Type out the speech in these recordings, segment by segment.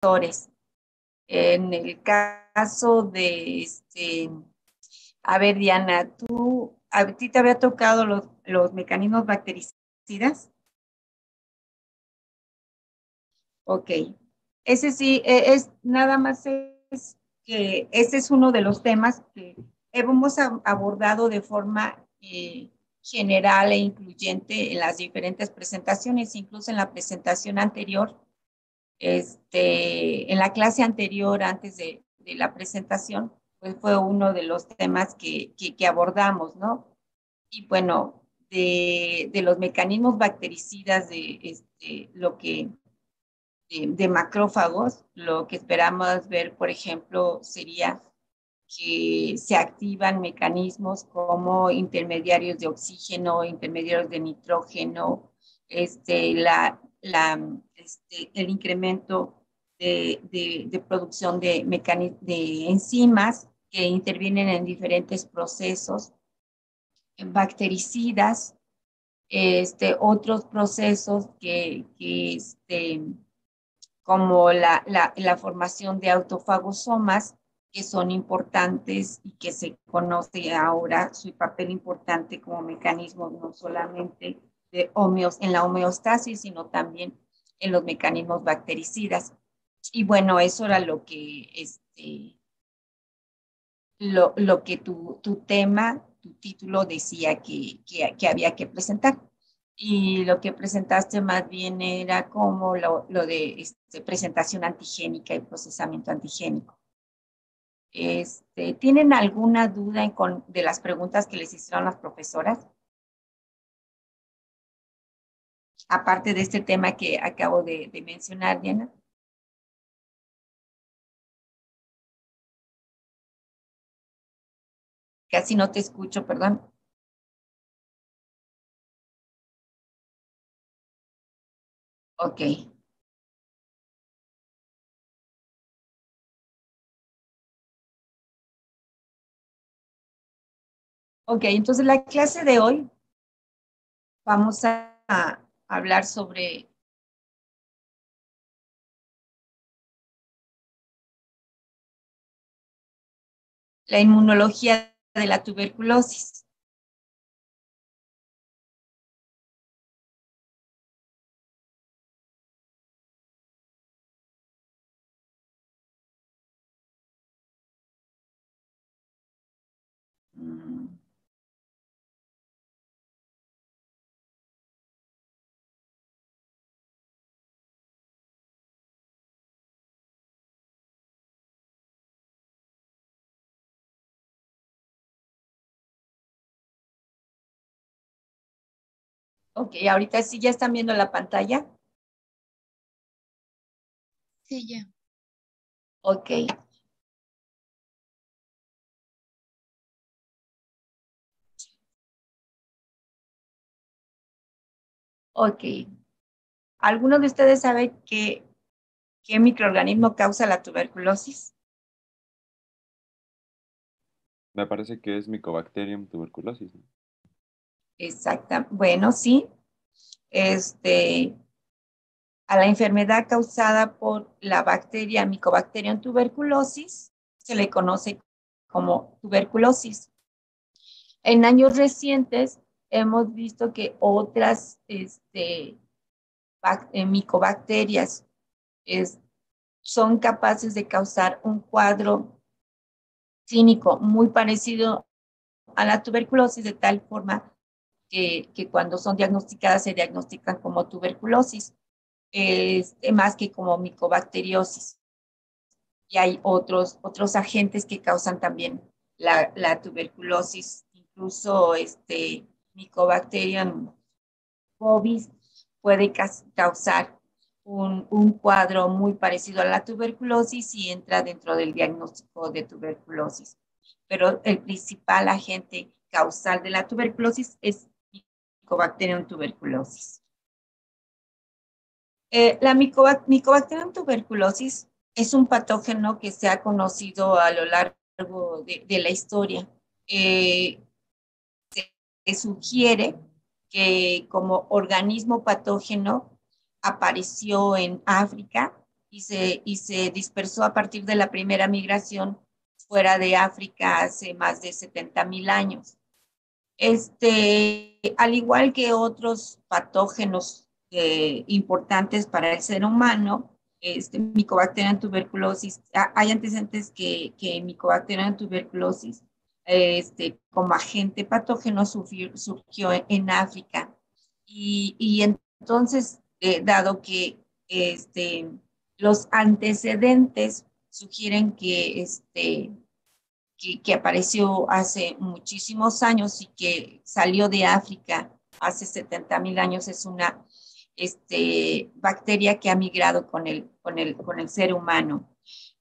factores. En el caso de, a ver, Diana, ¿a ti te había tocado los mecanismos bactericidas? Ok. Ese sí, es nada más es que ese es uno de los temas que hemos abordado de forma general e incluyente en las diferentes presentaciones, incluso en la presentación anterior, en la clase anterior, antes de la presentación, pues fue uno de los temas que abordamos, ¿no? Y bueno, de los mecanismos bactericidas, lo que de macrófagos, lo que esperamos ver, por ejemplo, sería que se activan mecanismos como intermediarios de oxígeno, intermediarios de nitrógeno, el incremento de producción de enzimas que intervienen en diferentes procesos, bactericidas, otros procesos como la formación de autofagosomas, que son importantes y que se conoce ahora su papel importante como mecanismo no solamente en la homeostasis, sino también en los mecanismos bactericidas. Y bueno, eso era lo que tu tema, tu título decía que había que presentar. Y lo que presentaste más bien era como lo de presentación antigénica y procesamiento antigénico. ¿Tienen alguna duda de las preguntas que les hicieron las profesoras? Aparte de este tema que acabo de mencionar, Diana. Casi no te escucho, perdón. Ok. Ok, entonces la clase de hoy vamos a hablar sobre la inmunología de la tuberculosis. Mm, Ok, ahorita sí ya están viendo la pantalla. Sí, ya. Ok, ok. ¿Alguno de ustedes sabe qué microorganismo causa la tuberculosis? Me parece que es Mycobacterium tuberculosis, ¿no? Exacta. Bueno, sí. Este, a la enfermedad causada por la bacteria Mycobacterium tuberculosis se le conoce como tuberculosis. En años recientes hemos visto que otras micobacterias es, son capaces de causar un cuadro clínico muy parecido a la tuberculosis, de tal forma que cuando son diagnosticadas se diagnostican como tuberculosis, más que como micobacteriosis. Y hay otros agentes que causan también la tuberculosis, incluso Mycobacterium bovis puede causar un cuadro muy parecido a la tuberculosis y entra dentro del diagnóstico de tuberculosis. Pero el principal agente causal de la tuberculosis es Mycobacterium tuberculosis. La Mycobacterium tuberculosis es un patógeno que se ha conocido a lo largo de la historia. Se sugiere que como organismo patógeno apareció en África y se dispersó a partir de la primera migración fuera de África hace más de 70,000 años. Al igual que otros patógenos importantes para el ser humano, Mycobacterium tuberculosis, hay antecedentes que Mycobacterium tuberculosis, como agente patógeno surgió en África. Y entonces, dado que los antecedentes sugieren que apareció hace muchísimos años y que salió de África hace 70,000 años, es una bacteria que ha migrado con el ser humano.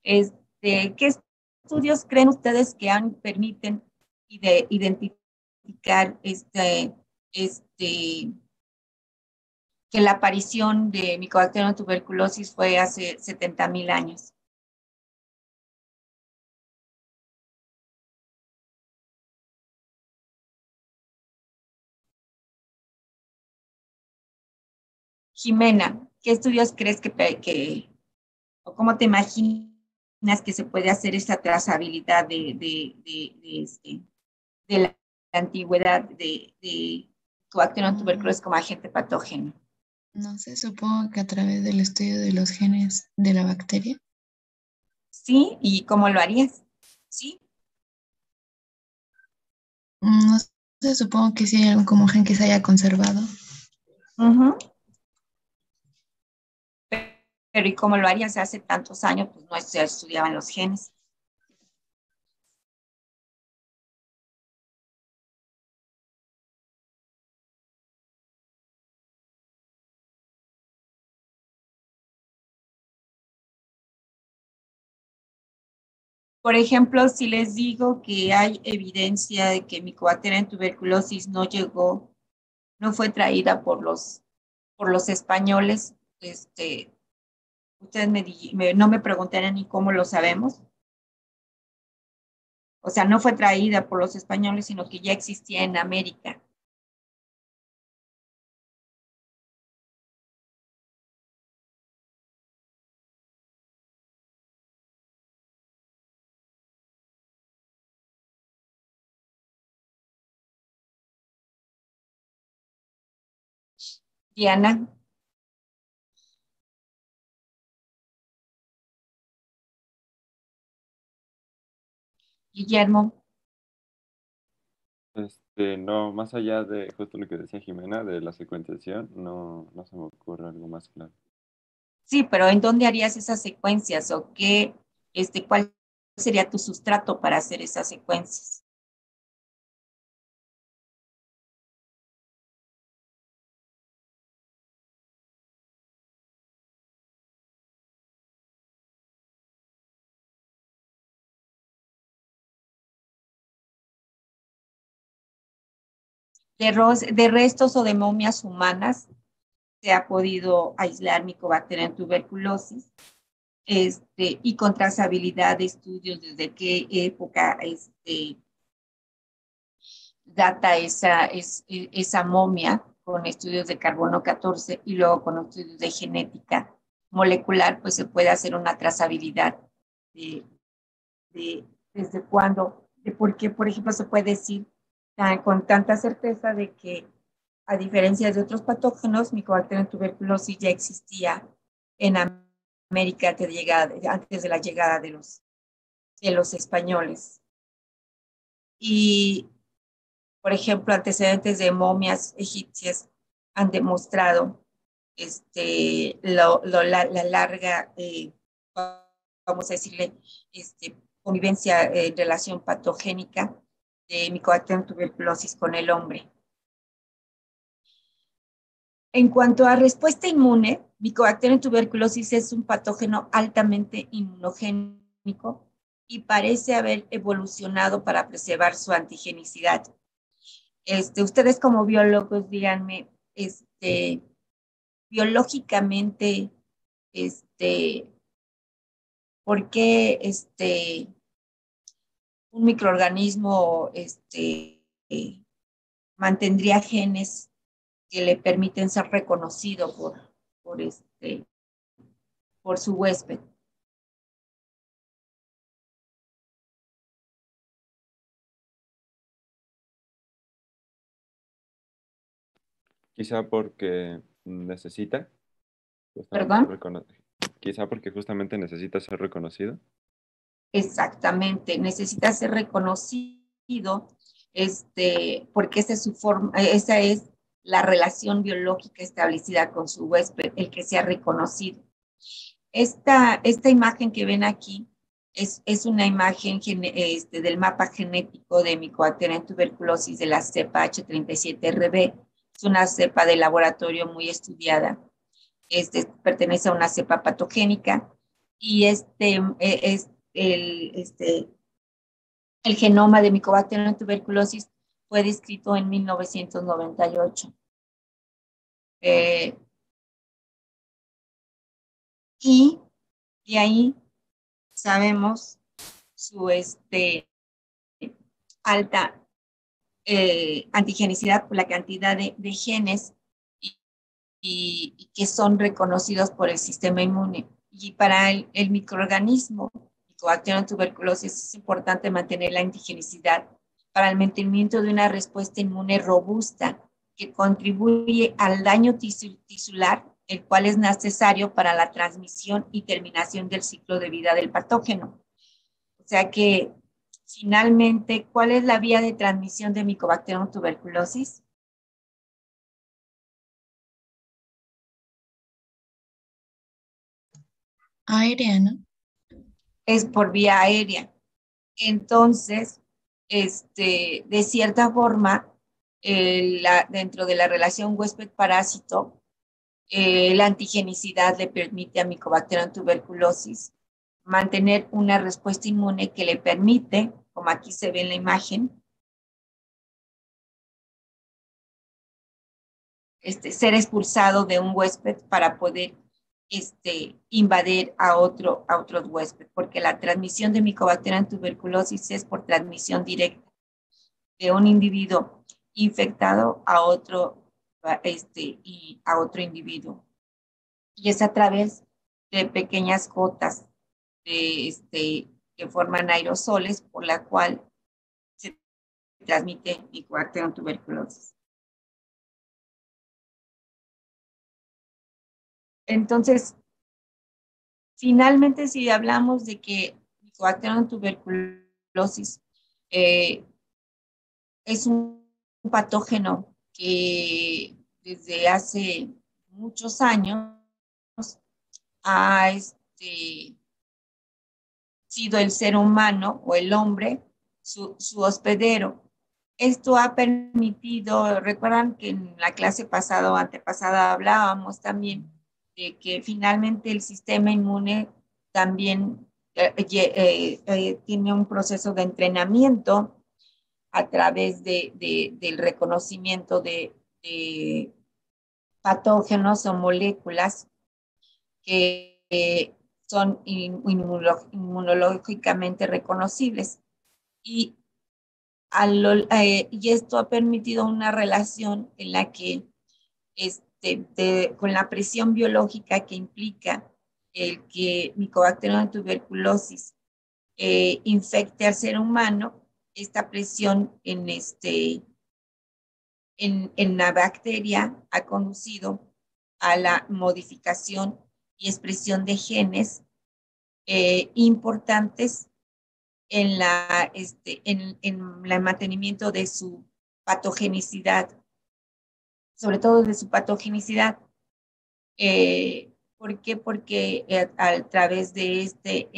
¿Qué estudios creen ustedes que permiten identificar que la aparición de Mycobacterium tuberculosis fue hace 70,000 años? Jimena, ¿qué estudios crees o cómo te imaginas que se puede hacer esta trazabilidad de la antigüedad de Mycobacterium tuberculosis como agente patógeno? No sé, supongo que a través del estudio de los genes de la bacteria. Sí, ¿y cómo lo harías? Sí. No sé, supongo que sí hay algún como gen que se haya conservado. Uh-huh. Pero ¿y cómo lo harías hace tantos años? Pues no se estudiaban los genes. Por ejemplo, si les digo que hay evidencia de que Mycobacterium tuberculosis no fue traída por los españoles, ustedes no me preguntaran ni cómo lo sabemos. O sea, no fue traída por los españoles, sino que ya existía en América. Diana, Guillermo. No, más allá de justo lo que decía Jimena, de la secuenciación, no se me ocurre algo más claro. Sí, pero ¿en dónde harías esas secuencias? ¿O cuál sería tu sustrato para hacer esas secuencias? De restos o de momias humanas se ha podido aislar Mycobacterium tuberculosis, y con trazabilidad de estudios desde qué época data esa momia, con estudios de carbono 14 y luego con estudios de genética molecular, pues se puede hacer una trazabilidad de, desde cuándo, de por qué, por ejemplo, se puede decir con tanta certeza de que, a diferencia de otros patógenos, Mycobacterium tuberculosis ya existía en América antes de la llegada de los españoles. Y, por ejemplo, antecedentes de momias egipcias han demostrado la larga, vamos a decirle, convivencia en relación patogénica de Mycobacterium tuberculosis con el hombre. En cuanto a respuesta inmune, Mycobacterium tuberculosis es un patógeno altamente inmunogénico y parece haber evolucionado para preservar su antigenicidad. Ustedes como biólogos, díganme, biológicamente, ¿por qué un microorganismo mantendría genes que le permiten ser reconocido por por su huésped. Quizá porque necesita justamente ¿Perdón? ser reconocido. Quizá porque justamente necesita ser reconocido. Exactamente, necesita ser reconocido, porque esa es su forma, esa es la relación biológica establecida con su huésped, el que sea reconocido. Esta imagen que ven aquí es una imagen del mapa genético de Mycobacterium tuberculosis de la cepa H37RB. Es una cepa de laboratorio muy estudiada. Pertenece a una cepa patogénica y es el genoma de Mycobacterium tuberculosis fue descrito en 1998. Y de ahí sabemos su alta antigenicidad por la cantidad de genes y que son reconocidos por el sistema inmune. Y para el microorganismo Mycobacterium tuberculosis es importante mantener la antigenicidad para el mantenimiento de una respuesta inmune robusta que contribuye al daño tisular, el cual es necesario para la transmisión y terminación del ciclo de vida del patógeno. O sea que, finalmente, ¿cuál es la vía de transmisión de Mycobacterium tuberculosis? Aérea, ¿no? Es por vía aérea. Entonces, de cierta forma, dentro de la relación huésped-parásito, la antigenicidad le permite a Mycobacterium tuberculosis mantener una respuesta inmune que le permite, como aquí se ve en la imagen, ser expulsado de un huésped para poder invadir a otros huéspedes, porque la transmisión de Mycobacterium tuberculosis es por transmisión directa de un individuo infectado a otro, y a otro individuo. Y es a través de pequeñas gotas que forman aerosoles, por la cual se transmite Mycobacterium tuberculosis. Entonces, finalmente, si hablamos de que Mycobacterium tuberculosis es un patógeno que desde hace muchos años ha sido el ser humano o el hombre su hospedero. Esto ha permitido, recuerdan que en la clase pasada o antepasada hablábamos también de que finalmente el sistema inmune también tiene un proceso de entrenamiento a través del reconocimiento de patógenos o moléculas que son inmunológicamente reconocibles. Y, y esto ha permitido una relación en la que con la presión biológica que implica el que Mycobacterium tuberculosis infecte al ser humano, esta presión en la bacteria ha conducido a la modificación y expresión de genes importantes en el mantenimiento de su patogenicidad, sobre todo de su patogenicidad. ¿Por qué? Porque a través de este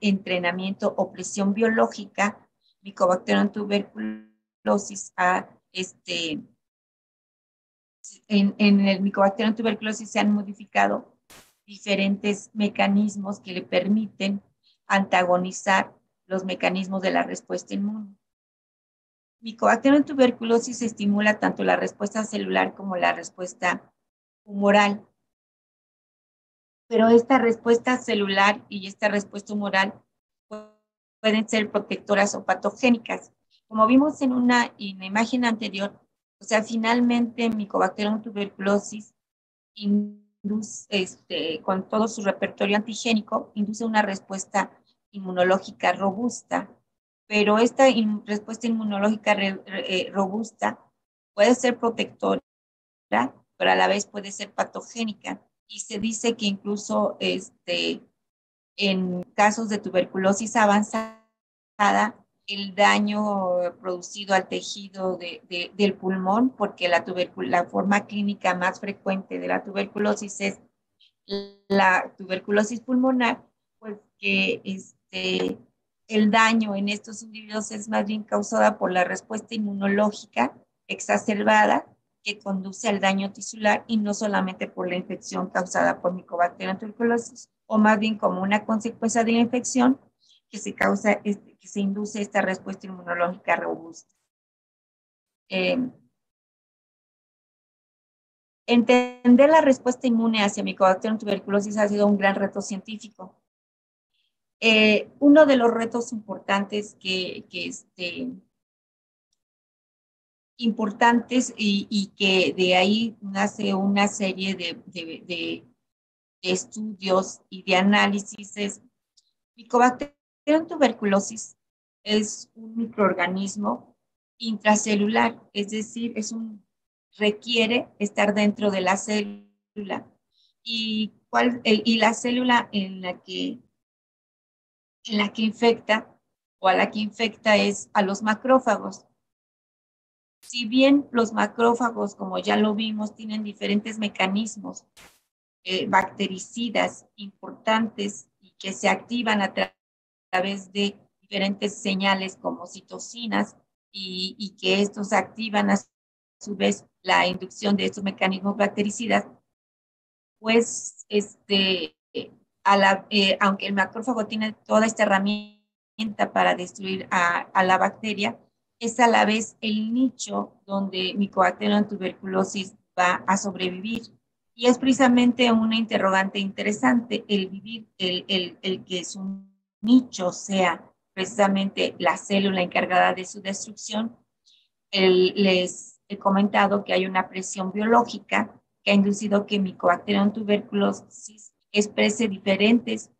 entrenamiento o presión biológica, Mycobacterium tuberculosis en el Mycobacterium tuberculosis se han modificado diferentes mecanismos que le permiten antagonizar los mecanismos de la respuesta inmune. Mycobacterium tuberculosis estimula tanto la respuesta celular como la respuesta humoral. Pero esta respuesta celular y esta respuesta humoral pueden ser protectoras o patogénicas. Como vimos en una imagen anterior, o sea, finalmente Mycobacterium tuberculosis con todo su repertorio antigénico, induce una respuesta inmunológica robusta, pero esta respuesta inmunológica robusta puede ser protectora, pero a la vez puede ser patogénica. Y se dice que incluso en casos de tuberculosis avanzada, el daño producido al tejido del pulmón, porque la forma clínica más frecuente de la tuberculosis es la tuberculosis pulmonar, pues que el daño en estos individuos es más bien causada por la respuesta inmunológica exacerbada que conduce al daño tisular y no solamente por la infección causada por Mycobacterium tuberculosis, o más bien como una consecuencia de la infección que se induce esta respuesta inmunológica robusta. Entender la respuesta inmune hacia Mycobacterium tuberculosis ha sido un gran reto científico. Uno de los retos importantes importantes y que de ahí nace una serie de estudios y de análisis es Mycobacterium tuberculosis es un microorganismo intracelular, es decir, requiere estar dentro de la célula y la célula en la que infecta o a la que infecta es a los macrófagos. Si bien los macrófagos, como ya lo vimos, tienen diferentes mecanismos bactericidas importantes y que se activan a través de diferentes señales como citocinas y que estos activan a su vez la inducción de estos mecanismos bactericidas, pues aunque el macrófago tiene toda esta herramienta para destruir a la bacteria, es a la vez el nicho donde Mycobacterium tuberculosis va a sobrevivir. Y es precisamente una interrogante interesante el que su nicho sea precisamente la célula encargada de su destrucción. Les he comentado que hay una presión biológica que ha inducido que Mycobacterium tuberculosis exprese diferentes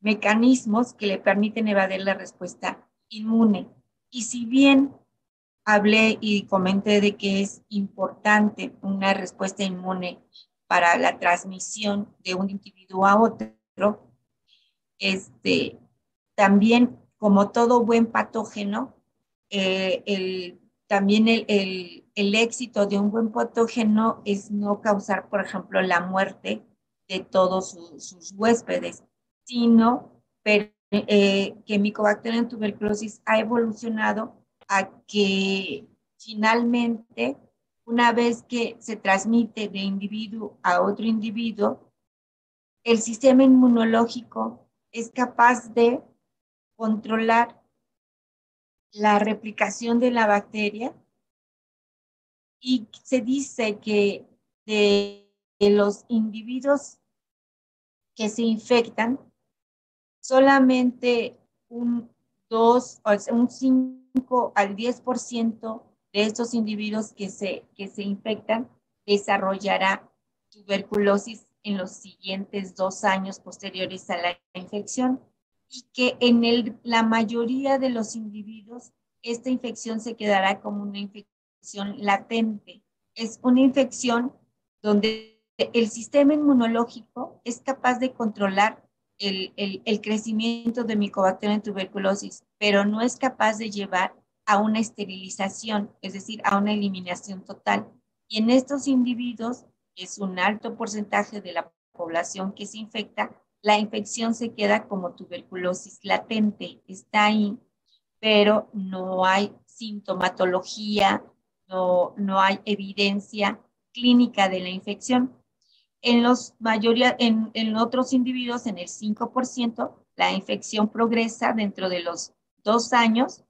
mecanismos que le permiten evadir la respuesta inmune. Y si bien hablé y comenté de que es importante una respuesta inmune para la transmisión de un individuo a otro, también como todo buen patógeno, también el éxito de un buen patógeno es no causar, por ejemplo, la muerte de todos sus huéspedes, sino que Mycobacterium tuberculosis ha evolucionado a que finalmente, una vez que se transmite de individuo a otro individuo, el sistema inmunológico es capaz de controlar la replicación de la bacteria y se dice que de los individuos que se infectan, solamente un 5 al 10% de estos individuos que se infectan desarrollará tuberculosis en los siguientes 2 años posteriores a la infección y que en la mayoría de los individuos esta infección se quedará como una infección latente. Es una infección donde el sistema inmunológico es capaz de controlar el crecimiento de Mycobacterium tuberculosis, pero no es capaz de llevar a una esterilización, es decir, a una eliminación total. Y en estos individuos, es un alto porcentaje de la población que se infecta, la infección se queda como tuberculosis latente, está ahí, pero no hay sintomatología, no hay evidencia clínica de la infección. En otros individuos, en el 5%, la infección progresa dentro de los 2 años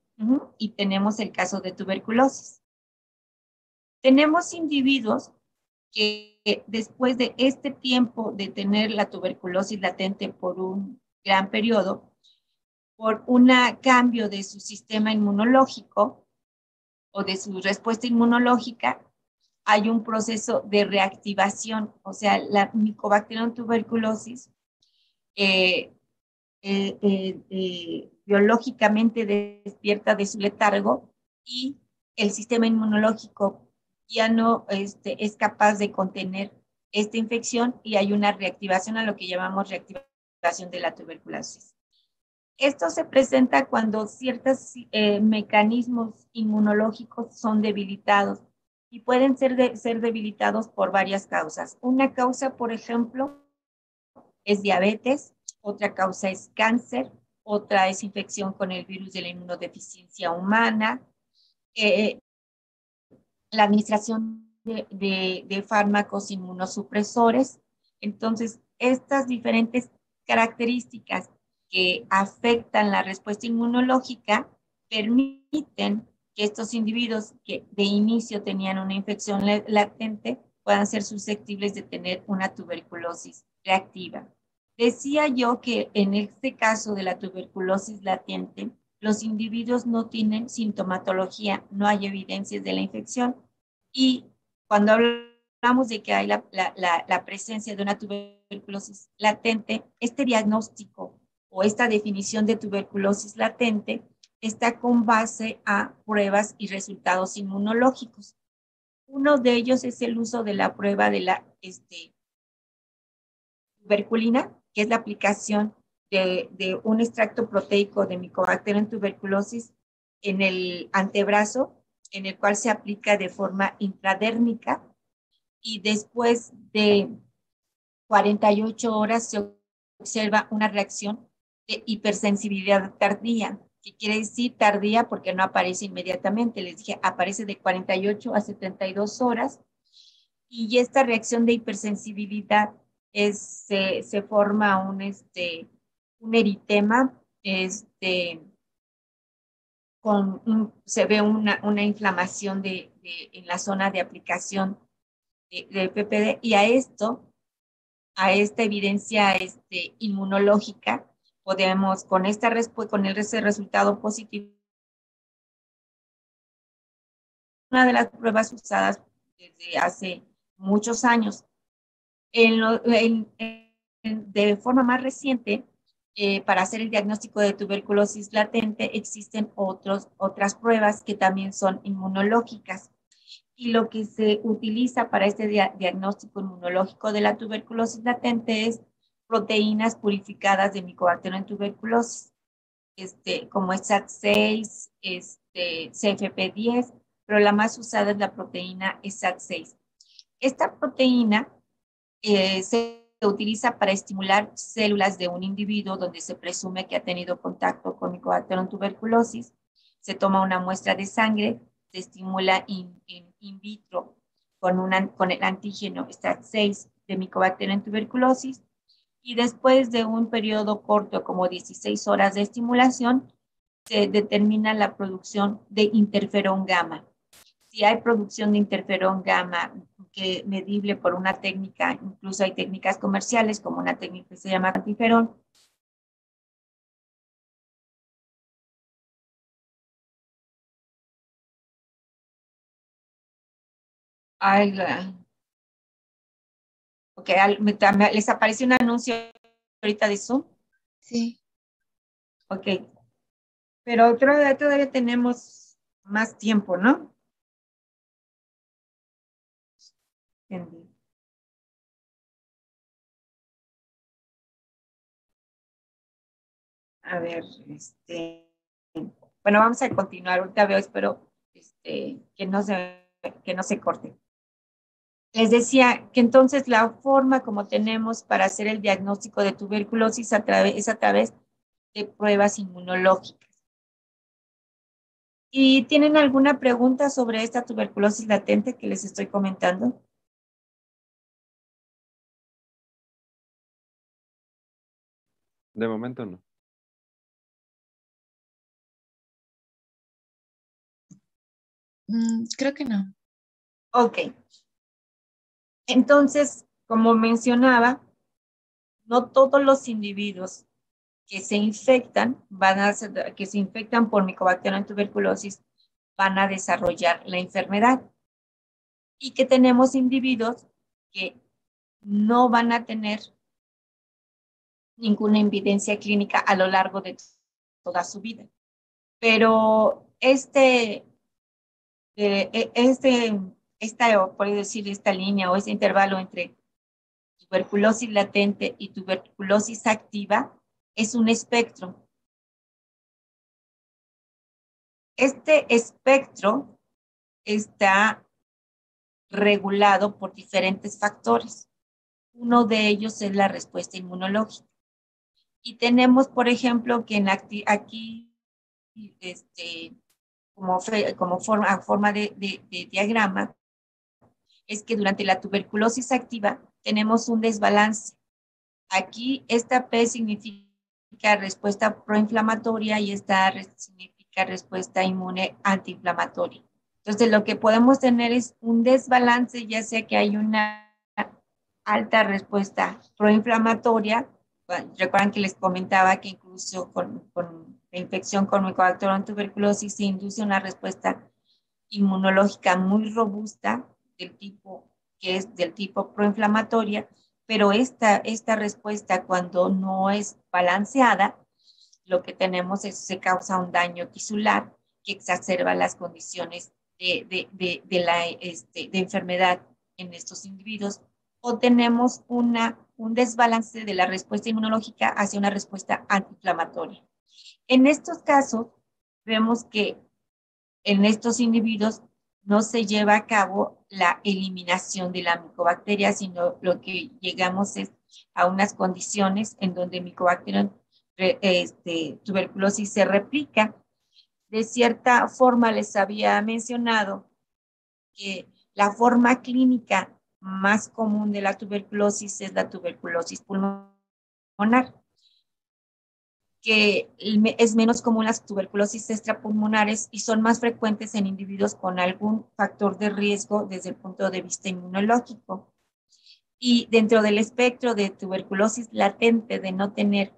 y tenemos el caso de tuberculosis. Tenemos individuos que después de este tiempo de tener la tuberculosis latente por un gran periodo, por un cambio de su sistema inmunológico o de su respuesta inmunológica, hay un proceso de reactivación, o sea, la Mycobacterium tuberculosis eh, biológicamente despierta de su letargo y el sistema inmunológico ya no es capaz de contener esta infección y hay una reactivación a lo que llamamos reactivación de la tuberculosis. Esto se presenta cuando ciertos mecanismos inmunológicos son debilitados y pueden ser debilitados por varias causas. Una causa, por ejemplo, es diabetes, otra causa es cáncer, otra es infección con el virus de la inmunodeficiencia humana, eh, la administración de fármacos inmunosupresores. Entonces, estas diferentes características que afectan la respuesta inmunológica permiten que estos individuos que de inicio tenían una infección latente puedan ser susceptibles de tener una tuberculosis reactiva. Decía yo que en este caso de la tuberculosis latente, los individuos no tienen sintomatología, no hay evidencias de la infección y cuando hablamos de que hay la presencia de una tuberculosis latente, este diagnóstico o esta definición de tuberculosis latente está con base a pruebas y resultados inmunológicos. Uno de ellos es el uso de la prueba de la tuberculina, que es la aplicación de un extracto proteico de Mycobacterium tuberculosis en el antebrazo, en el cual se aplica de forma intradérmica y después de 48 horas se observa una reacción de hipersensibilidad tardía, que quiere decir tardía porque no aparece inmediatamente. Les dije, aparece de 48 a 72 horas y esta reacción de hipersensibilidad se forma un eritema, se ve una inflamación en la zona de aplicación de PPD y a esta evidencia inmunológica, podemos con ese resultado positivo, una de las pruebas usadas desde hace muchos años. De forma más reciente, para hacer el diagnóstico de tuberculosis latente, existen otras pruebas que también son inmunológicas. Y lo que se utiliza para este diagnóstico inmunológico de la tuberculosis latente es proteínas purificadas de Mycobacterium tuberculosis, como es SAT6, CFP10, pero la más usada es la proteína SAT6. Esta proteína se utiliza para estimular células de un individuo donde se presume que ha tenido contacto con Mycobacterium tuberculosis. Se toma una muestra de sangre, se estimula in vitro con el antígeno STAT6 de Mycobacterium tuberculosis y después de un periodo corto, como 16 horas de estimulación, se determina la producción de interferón gamma. Si hay producción de interferón gamma medible por una técnica, incluso hay técnicas comerciales como una técnica que se llama quantiferón. Ok, les apareció un anuncio ahorita de Zoom. Sí. Ok, pero todavía tenemos más tiempo, ¿no? Entendí. A ver, bueno, vamos a continuar. Ahorita veo, espero que no se corte. Les decía que entonces la forma como tenemos para hacer el diagnóstico de tuberculosis es a través de pruebas inmunológicas. ¿Y tienen alguna pregunta sobre esta tuberculosis latente que les estoy comentando? De momento no. Creo que no. Ok. Entonces, como mencionaba, no todos los individuos que se infectan por Mycobacterium tuberculosis van a desarrollar la enfermedad. y que tenemos individuos que no van a tener ninguna evidencia clínica a lo largo de toda su vida. Pero por decir, esta línea o este intervalo entre tuberculosis latente y tuberculosis activa es un espectro. Este espectro está regulado por diferentes factores. Uno de ellos es la respuesta inmunológica. Y tenemos, por ejemplo, que aquí, como forma de diagrama, es que durante la tuberculosis activa tenemos un desbalance. Aquí esta P significa respuesta proinflamatoria y esta significa respuesta inmune antiinflamatoria. Entonces, lo que podemos tener es un desbalance, ya sea que hay una alta respuesta proinflamatoria. Bueno, recuerdan que les comentaba que incluso con la infección con Mycobacterium tuberculosis se induce una respuesta inmunológica muy robusta del tipo proinflamatoria, pero esta respuesta, cuando no es balanceada, lo que tenemos es se causa un daño tisular que exacerba las condiciones de enfermedad en estos individuos, o tenemos un desbalance de la respuesta inmunológica hacia una respuesta antiinflamatoria. En estos casos, vemos que en estos individuos no se lleva a cabo la eliminación de la micobacteria, sino lo que llegamos es a unas condiciones en donde Mycobacterium tuberculosis se replica. De cierta forma, les había mencionado que la forma clínica más común de la tuberculosis es la tuberculosis pulmonar, que es menos común las tuberculosis extrapulmonares y son más frecuentes en individuos con algún factor de riesgo desde el punto de vista inmunológico. Y dentro del espectro de tuberculosis latente, de no tener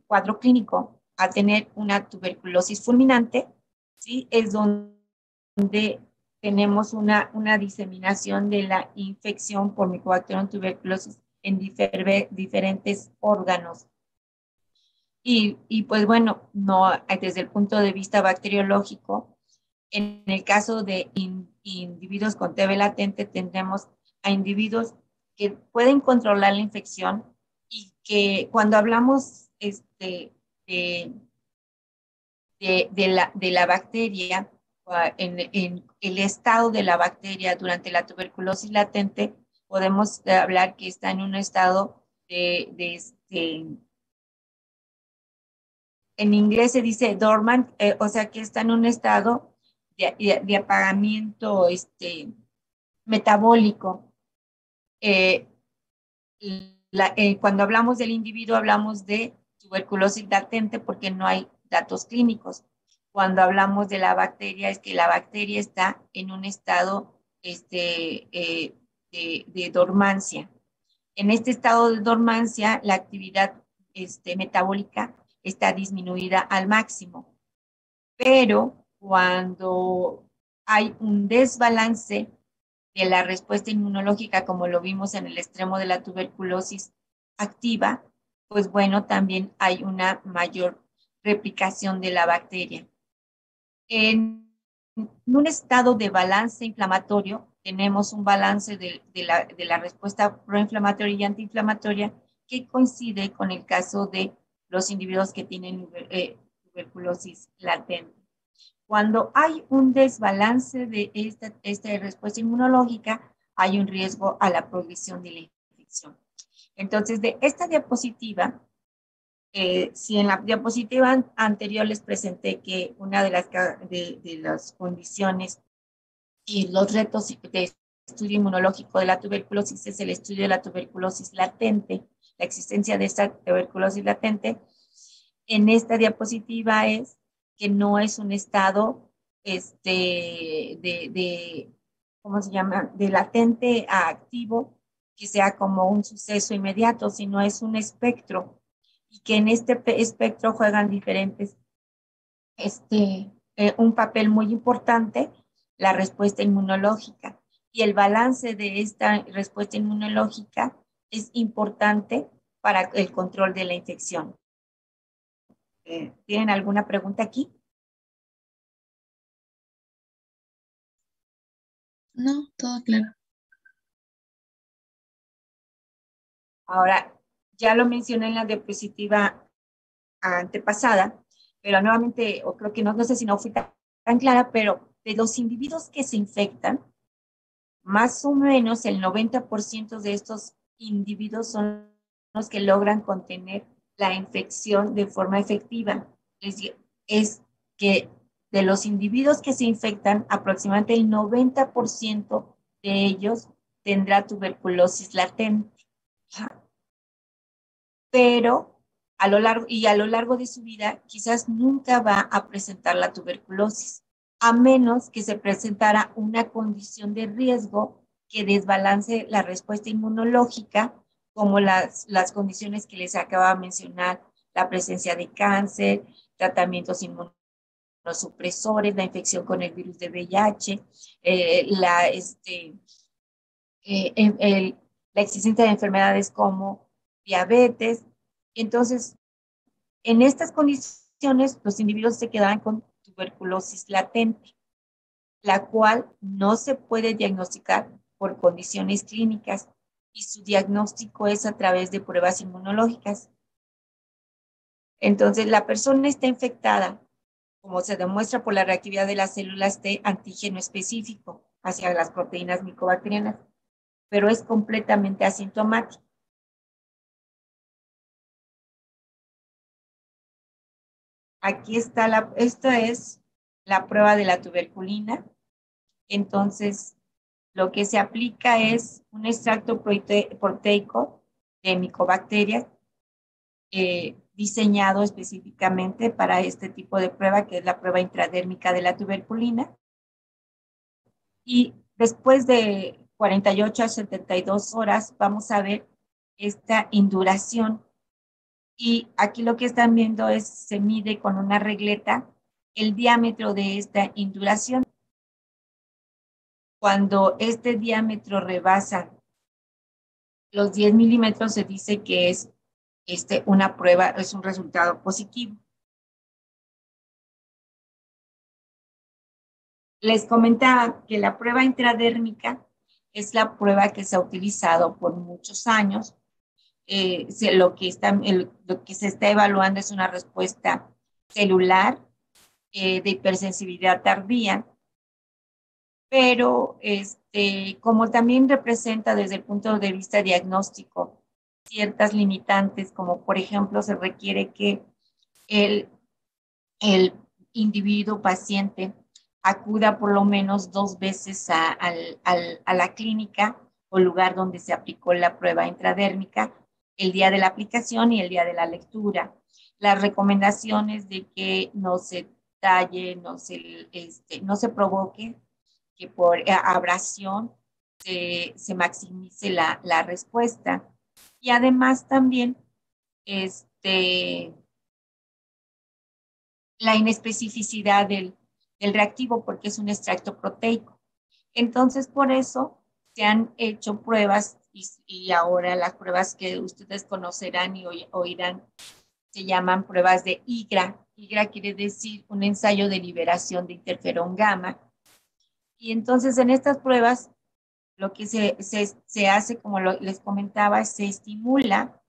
cuadro clínico, a tener una tuberculosis fulminante, ¿sí? Es donde tenemos una diseminación de la infección por Mycobacterium tuberculosis en diferentes órganos. Y pues bueno, no, desde el punto de vista bacteriológico, en el caso de individuos con TB latente, tendremos a individuos que pueden controlar la infección y que cuando hablamos de la bacteria, en el estado de la bacteria durante la tuberculosis latente, podemos hablar que está en un estado en inglés se dice dormant, o sea que está en un estado de apagamiento metabólico. Cuando hablamos del individuo, hablamos de tuberculosis latente porque no hay datos clínicos. Cuando hablamos de la bacteria, es que la bacteria está en un estado de dormancia. En este estado de dormancia, la actividad metabólica está disminuida al máximo. Pero cuando hay un desbalance de la respuesta inmunológica, como lo vimos en el extremo de la tuberculosis activa, pues bueno, también hay una mayor replicación de la bacteria. En un estado de balance inflamatorio, tenemos un balance de la respuesta proinflamatoria y antiinflamatoria que coincide con el caso de los individuos que tienen tuberculosis latente. Cuando hay un desbalance de esta respuesta inmunológica, hay un riesgo a la progresión de la infección. Entonces, de esta diapositiva, si en la diapositiva anterior les presenté que una de las condiciones y los retos de estudio inmunológico de la tuberculosis es el estudio de la tuberculosis latente, la existencia de esta tuberculosis latente, en esta diapositiva es que no es un estado ¿cómo se llama? De latente a activo, que sea como un suceso inmediato, sino es un espectro, y que en este espectro juegan diferentes un papel muy importante la respuesta inmunológica. Y el balance de esta respuesta inmunológica es importante para el control de la infección. ¿Tienen alguna pregunta aquí? No, todo claro. Ahora, ya lo mencioné en la diapositiva antepasada, pero nuevamente, o creo que no sé si no fui tan clara, pero de los individuos que se infectan, más o menos el 90% de estos individuos son los que logran contener la infección de forma efectiva. Es que de los individuos que se infectan, aproximadamente el 90% de ellos tendrá tuberculosis latente. Pero a lo largo de su vida quizás nunca va a presentar la tuberculosis, a menos que se presentara una condición de riesgo que desbalance la respuesta inmunológica, como las condiciones que les acaba de mencionar, la presencia de cáncer, tratamientos inmunosupresores, la infección con el virus de VIH, la existencia de enfermedades como diabetes. Entonces, en estas condiciones, los individuos se quedan con tuberculosis latente, la cual no se puede diagnosticar por condiciones clínicas y su diagnóstico es a través de pruebas inmunológicas. Entonces, la persona está infectada, como se demuestra por la reactividad de las células T antígeno específico hacia las proteínas micobacterianas, pero es completamente asintomático. Aquí está esta es la prueba de la tuberculina. Entonces, lo que se aplica es un extracto proteico de micobacterias diseñado específicamente para este tipo de prueba, que es la prueba intradérmica de la tuberculina. Y después de 48 a 72 horas vamos a ver esta induración. Y aquí lo que están viendo es, se mide con una regleta el diámetro de esta induración. Cuando este diámetro rebasa los 10 milímetros, se dice que es una prueba, es un resultado positivo. Les comentaba que la prueba intradérmica es la prueba que se ha utilizado por muchos años. Lo que se está evaluando es una respuesta celular de hipersensibilidad tardía, pero como también representa desde el punto de vista diagnóstico ciertas limitantes, como por ejemplo se requiere que el, el individuo paciente acuda por lo menos 2 veces a la clínica o lugar donde se aplicó la prueba intradérmica, el día de la aplicación y el día de la lectura. Las recomendaciones de que no se talle, no se provoque, que por abrasión se maximice la respuesta. Y además también la inespecificidad del reactivo, porque es un extracto proteico. Entonces, por eso se han hecho pruebas y ahora las pruebas que ustedes conocerán y oirán se llaman pruebas de IGRA. IGRA quiere decir un ensayo de liberación de interferón gamma. Y entonces en estas pruebas lo que se hace, como les comentaba, se estimula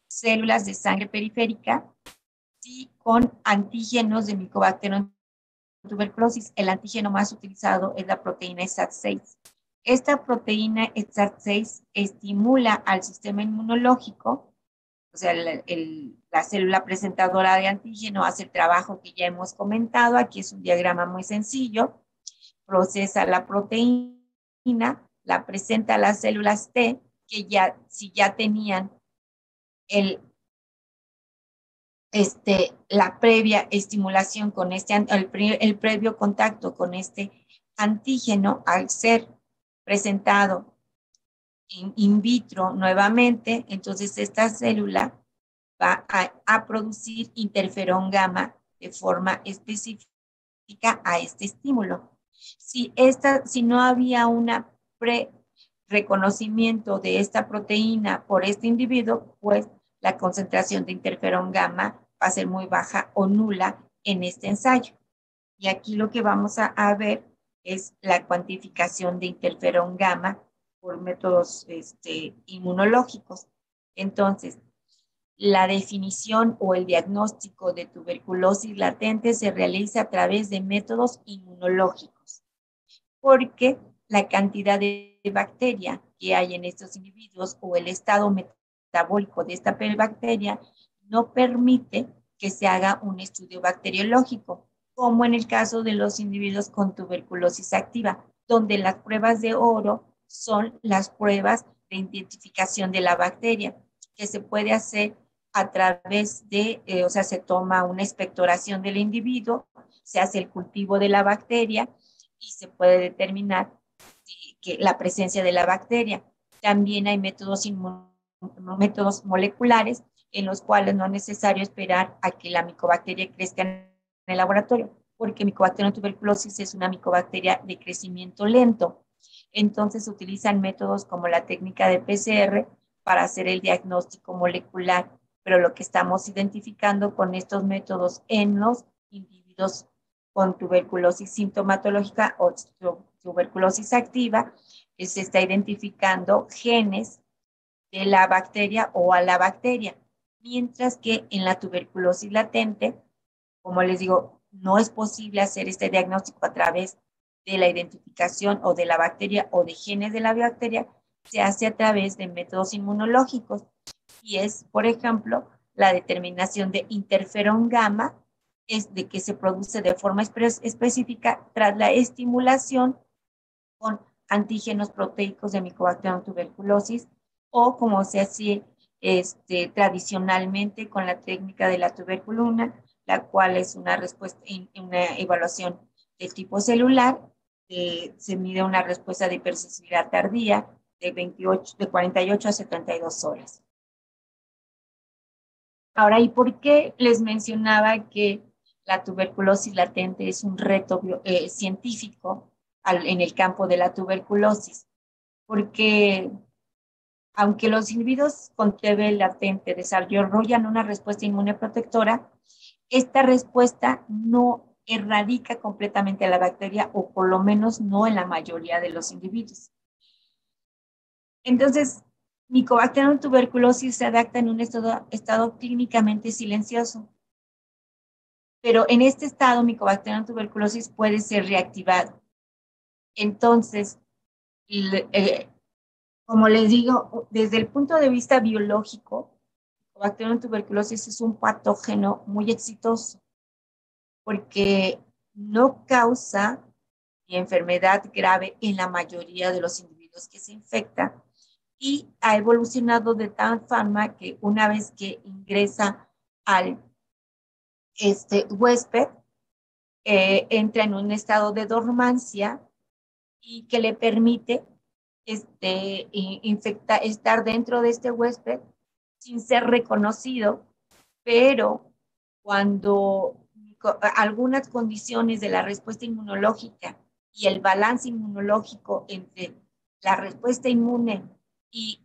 células de sangre periférica y con antígenos de Mycobacterium tuberculosis. El antígeno más utilizado es la proteína SAT6. Esta proteína SAT6 estimula al sistema inmunológico, o sea, la célula presentadora de antígeno hace el trabajo que ya hemos comentado. Aquí es un diagrama muy sencillo. Procesa la proteína, la presenta a las células T, que si ya tenían la previa estimulación con el previo contacto con este antígeno, al ser presentado in vitro nuevamente, entonces esta célula va a producir interferón gamma de forma específica a este estímulo. Si no había una reconocimiento de esta proteína por este individuo, pues la concentración de interferón gamma va a ser muy baja o nula en este ensayo. Y aquí lo que vamos a ver es la cuantificación de interferón gamma por métodos inmunológicos. Entonces, la definición o el diagnóstico de tuberculosis latente se realiza a través de métodos inmunológicos, porque la cantidad de bacteria que hay en estos individuos o el estado metabólico de esta bacteria no permite que se haga un estudio bacteriológico, como en el caso de los individuos con tuberculosis activa, donde las pruebas de oro son las pruebas de identificación de la bacteria, que se puede hacer a través de, se toma una expectoración del individuo, se hace el cultivo de la bacteria y se puede determinar que la presencia de la bacteria. También hay métodos moleculares en los cuales no es necesario esperar a que la micobacteria crezca en el laboratorio, porque Mycobacterium tuberculosis es una micobacteria de crecimiento lento. Entonces se utilizan métodos como la técnica de PCR para hacer el diagnóstico molecular, pero lo que estamos identificando con estos métodos en los individuos con tuberculosis sintomatológica o tuberculosis activa, se está identificando genes de la bacteria o a la bacteria, mientras que en la tuberculosis latente, como les digo, no es posible hacer este diagnóstico a través de la identificación o de la bacteria o de genes de la bacteria, se hace a través de métodos inmunológicos y es, por ejemplo, la determinación de interferón gamma, es de que se produce de forma específica tras la estimulación con antígenos proteicos de Mycobacterium tuberculosis o como se hacía tradicionalmente con la técnica de la tuberculina, la cual es una respuesta, una evaluación de tipo celular, se mide una respuesta de hipersensibilidad tardía de 48 a 72 horas. Ahora, ¿y por qué les mencionaba que la tuberculosis latente es un reto científico en el campo de la tuberculosis? Porque aunque los individuos con TB latente desarrollan una respuesta inmune protectora, esta respuesta no erradica completamente a la bacteria o por lo menos no en la mayoría de los individuos. Entonces, Mycobacterium tuberculosis se adapta en un estado clínicamente silencioso. Pero en este estado, Mycobacterium tuberculosis puede ser reactivado. Entonces, como les digo, desde el punto de vista biológico, Mycobacterium tuberculosis es un patógeno muy exitoso porque no causa enfermedad grave en la mayoría de los individuos que se infectan y ha evolucionado de tal forma que una vez que ingresa al huésped, entra en un estado de dormancia y que le permite estar dentro de este huésped sin ser reconocido, pero cuando algunas condiciones de la respuesta inmunológica y el balance inmunológico entre la respuesta inmune y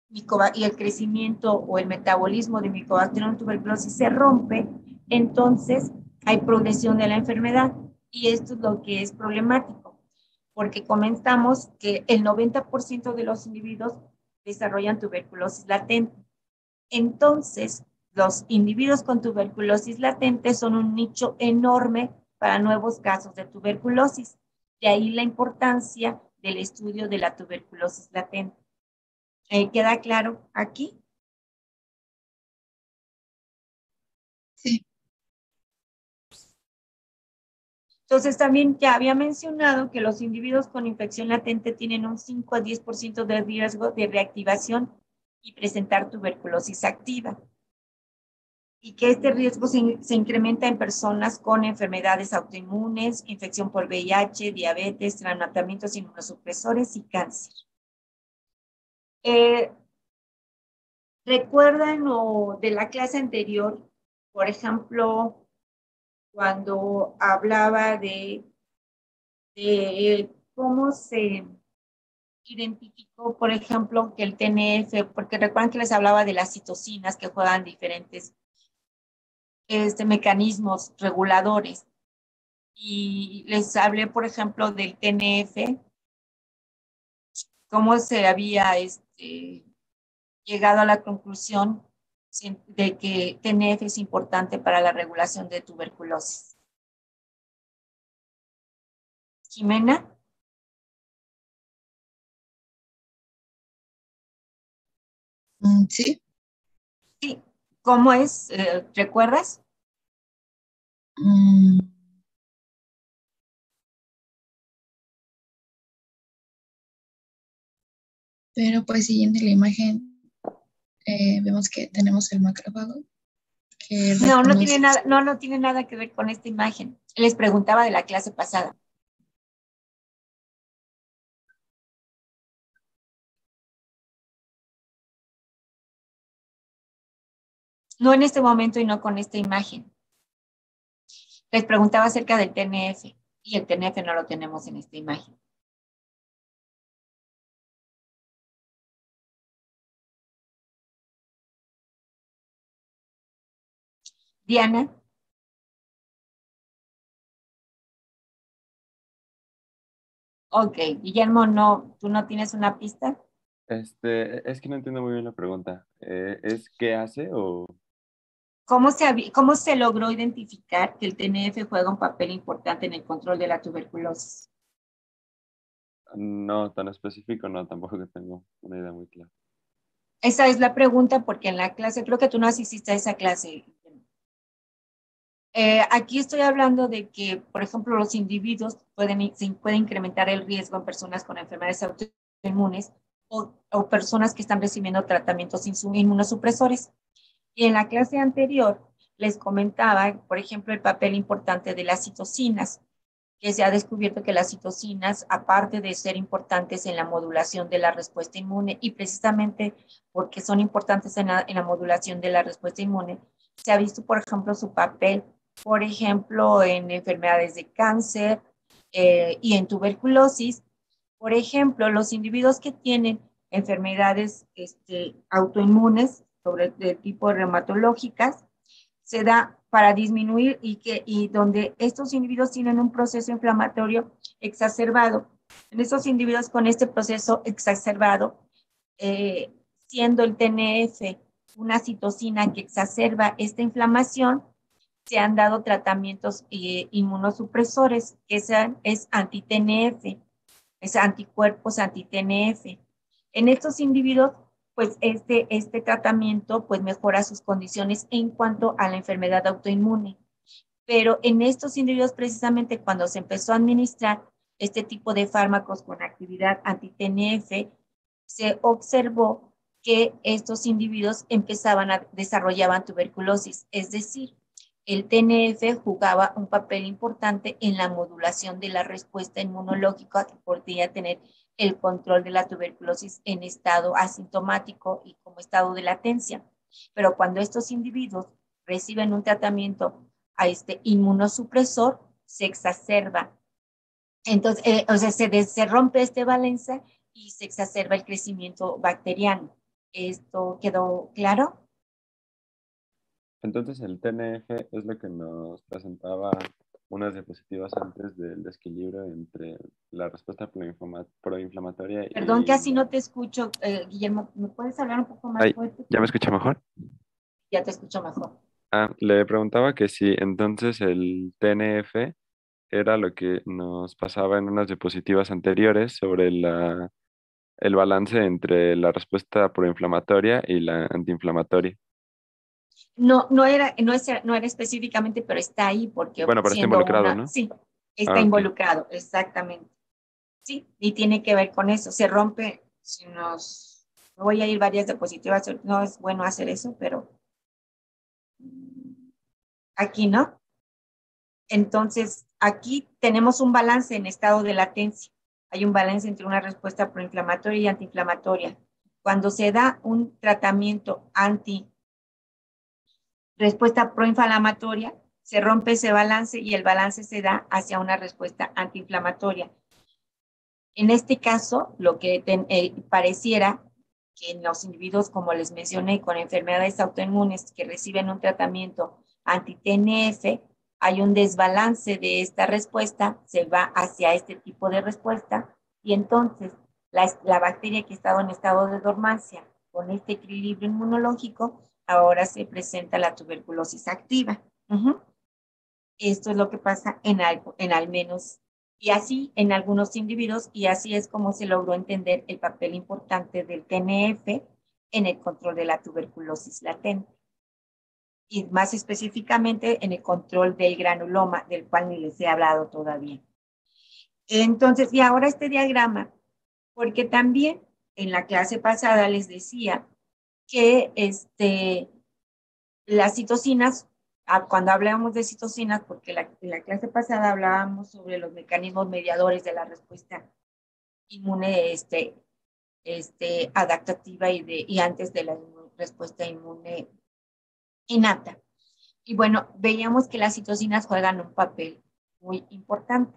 el crecimiento o el metabolismo de Mycobacterium tuberculosis se rompe, entonces hay progresión de la enfermedad y esto es lo que es problemático, porque comentamos que el 90% de los individuos desarrollan tuberculosis latente. Entonces, los individuos con tuberculosis latente son un nicho enorme para nuevos casos de tuberculosis. De ahí la importancia del estudio de la tuberculosis latente. ¿Queda claro aquí? Sí. Entonces, también ya había mencionado que los individuos con infección latente tienen un 5 a 10% de riesgo de reactivación y presentar tuberculosis activa. Y que este riesgo se incrementa en personas con enfermedades autoinmunes, infección por VIH, diabetes, tratamientos inmunosupresores y cáncer. ¿Recuerdan de la clase anterior, por ejemplo, cuando hablaba de cómo se identificó, por ejemplo, que el TNF, porque recuerdan que les hablaba de las citocinas que juegan diferentes mecanismos reguladores. Y les hablé, por ejemplo, del TNF, cómo se había llegado a la conclusión de que TNF es importante para la regulación de tuberculosis. Jimena. Sí. Sí, ¿cómo es? ¿Recuerdas? Mm, pero pues siguiendo la imagen, vemos que tenemos el macrófago que No, no tiene reconoce. nada, no tiene nada que ver con esta imagen. Les preguntaba de la clase pasada. No en este momento y no con esta imagen. Les preguntaba acerca del TNF y el TNF no lo tenemos en esta imagen. Diana. Ok, Guillermo, no, ¿tú no tienes una pista? Es que no entiendo muy bien la pregunta. ¿Es qué hace o ¿Cómo se logró identificar que el TNF juega un papel importante en el control de la tuberculosis? no tan específico? No, tampoco que tengo una idea muy clara. Esa es la pregunta porque en la clase, creo que tú no asististe a esa clase. Aquí estoy hablando de que, por ejemplo, los individuos se puede incrementar el riesgo en personas con enfermedades autoinmunes o personas que están recibiendo tratamientos inmunosupresores. Y en la clase anterior les comentaba, por ejemplo, el papel importante de las citocinas, que se ha descubierto que las citocinas, aparte de ser importantes en la modulación de la respuesta inmune, y precisamente porque son importantes en la modulación de la respuesta inmune, se ha visto, por ejemplo, su papel, por ejemplo, en enfermedades de cáncer y en tuberculosis. Por ejemplo, los individuos que tienen enfermedades autoinmunes, sobre de tipo reumatológicas, se da para disminuir y donde estos individuos tienen un proceso inflamatorio exacerbado. En estos individuos con este proceso exacerbado, eh, siendo el TNF una citocina que exacerba esta inflamación, se han dado tratamientos inmunosupresores, que es anti-TNF, es anticuerpos anti-TNF. En estos individuos, pues este tratamiento pues mejora sus condiciones en cuanto a la enfermedad autoinmune. Pero en estos individuos, precisamente cuando se empezó a administrar este tipo de fármacos con actividad anti-TNF, se observó que estos individuos desarrollaban tuberculosis, es decir, el TNF jugaba un papel importante en la modulación de la respuesta inmunológica que podría tener el control de la tuberculosis en estado asintomático y como estado de latencia. Pero cuando estos individuos reciben un tratamiento a este inmunosupresor, se exacerba. Entonces, o sea, se rompe este balance y se exacerba el crecimiento bacteriano. ¿Esto quedó claro? Entonces el TNF es lo que nos presentaba unas diapositivas antes del desequilibrio entre la respuesta proinflamatoria Perdón que y así no la... te escucho, Guillermo. ¿Me puedes hablar un poco más Ay, fuerte? ¿ya me escucha mejor? Ya te escucho mejor. Le preguntaba que si entonces el TNF era lo que nos pasaba en unas diapositivas anteriores sobre el balance entre la respuesta proinflamatoria y la antiinflamatoria. No, no era específicamente, pero está ahí porque Bueno, pero está siendo involucrado, una, ¿no? sí, está Ah, ok. involucrado, exactamente. Sí, y tiene que ver con eso. Se rompe, me voy a ir varias diapositivas, no es bueno hacer eso, pero aquí no. Entonces, aquí tenemos un balance en estado de latencia. Hay un balance entre una respuesta proinflamatoria y antiinflamatoria. Cuando se da un tratamiento respuesta proinflamatoria, se rompe ese balance y el balance se da hacia una respuesta antiinflamatoria. En este caso, lo que pareciera que en los individuos, como les mencioné, con enfermedades autoinmunes que reciben un tratamiento anti-TNF, hay un desbalance de esta respuesta, se va hacia este tipo de respuesta, y entonces la bacteria que estaba en estado de dormancia, con este equilibrio inmunológico, ahora se presenta la tuberculosis activa. Esto es lo que pasa en al menos, y así en algunos individuos, y así es como se logró entender el papel importante del TNF en el control de la tuberculosis latente, y más específicamente en el control del granuloma, del cual ni les he hablado todavía. Entonces, y ahora este diagrama, porque también en la clase pasada les decía que las citocinas, cuando hablábamos de citocinas, porque en la clase pasada hablábamos sobre los mecanismos mediadores de la respuesta inmune adaptativa y antes de la respuesta inmune innata. Y bueno, veíamos que las citocinas juegan un papel muy importante.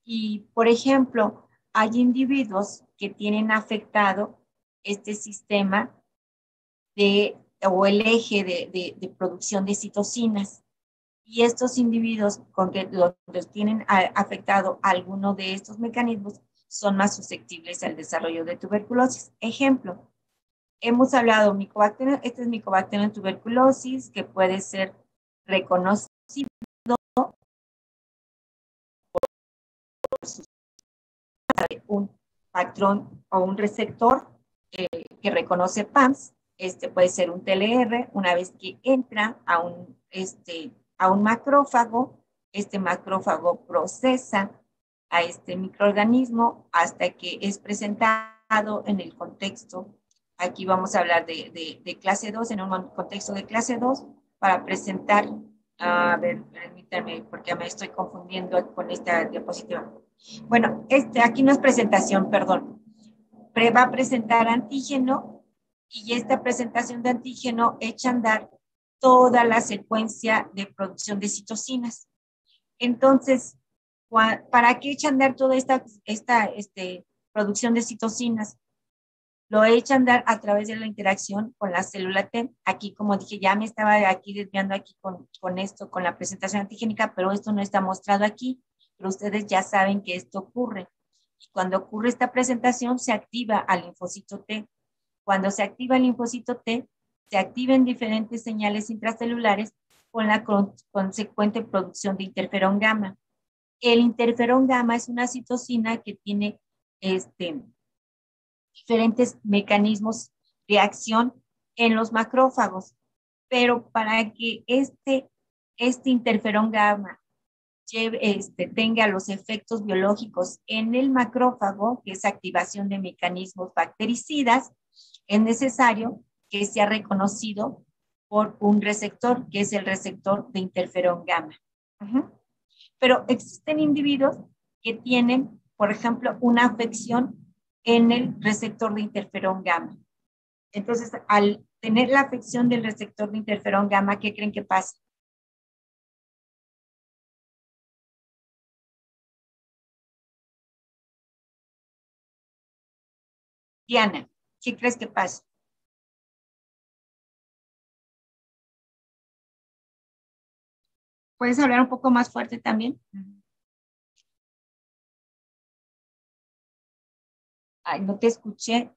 Y, por ejemplo, hay individuos que tienen afectado este sistema o el eje de producción de citocinas. Y estos individuos con que los tienen afectado alguno de estos mecanismos son más susceptibles al desarrollo de tuberculosis. Ejemplo, hemos hablado Mycobacterium, este es Mycobacterium tuberculosis, que puede ser reconocido un patrón o un receptor que reconoce PAMS. Puede ser un TLR. Una vez que entra a un macrófago, este macrófago procesa a este microorganismo hasta que es presentado en el contexto. Aquí vamos a hablar de clase 2, en un contexto de clase 2, para presentar, a ver, permítanme, porque me estoy confundiendo con esta diapositiva. Bueno, aquí no es presentación, perdón. Va a presentar antígeno y esta presentación de antígeno echa a andar toda la secuencia de producción de citocinas. Entonces, ¿para qué echa a andar toda esta producción de citocinas? Lo echa a andar a través de la interacción con la célula T. Aquí, como dije, ya me estaba aquí desviando aquí con esto, con la presentación antigénica, pero esto no está mostrado aquí, pero ustedes ya saben que esto ocurre. Y cuando ocurre esta presentación, se activa al linfocito T. Cuando se activa el linfocito T, se activan diferentes señales intracelulares con la consecuente producción de interferón gamma. El interferón gamma es una citocina que tiene diferentes mecanismos de acción en los macrófagos, pero para que este interferón gamma tenga los efectos biológicos en el macrófago, que es activación de mecanismos bactericidas, es necesario que sea reconocido por un receptor, que es el receptor de interferón gamma. Pero existen individuos que tienen, por ejemplo, una afección en el receptor de interferón gamma. Entonces, al tener la afección del receptor de interferón gamma, ¿qué creen que pasa? Diana, ¿qué crees que pasa? ¿Puedes hablar un poco más fuerte también? Ay, no te escuché.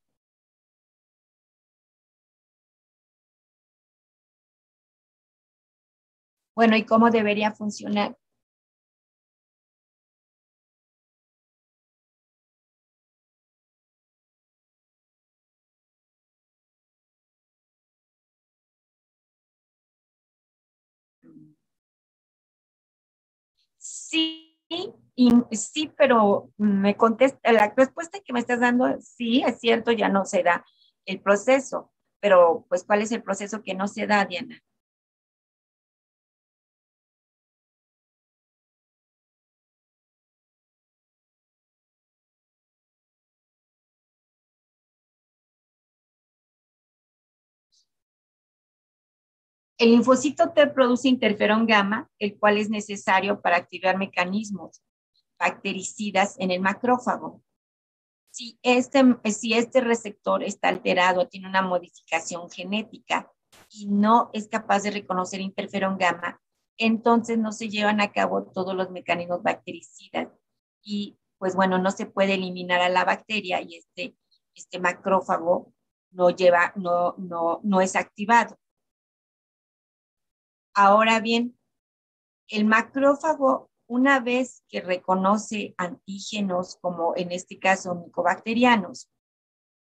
Bueno, ¿y cómo debería funcionar? Sí, sí, pero me contesta, la respuesta que me estás dando, sí, es cierto, ya no se da el proceso, pero pues, ¿cuál es el proceso que no se da, Diana? El linfocito T produce interferón gamma, el cual es necesario para activar mecanismos bactericidas en el macrófago. Si este receptor está alterado, tiene una modificación genética y no es capaz de reconocer interferón gamma, entonces no se llevan a cabo todos los mecanismos bactericidas y pues bueno, no se puede eliminar a la bacteria y este macrófago no es activado. Ahora bien, el macrófago, una vez que reconoce antígenos, como en este caso micobacterianos,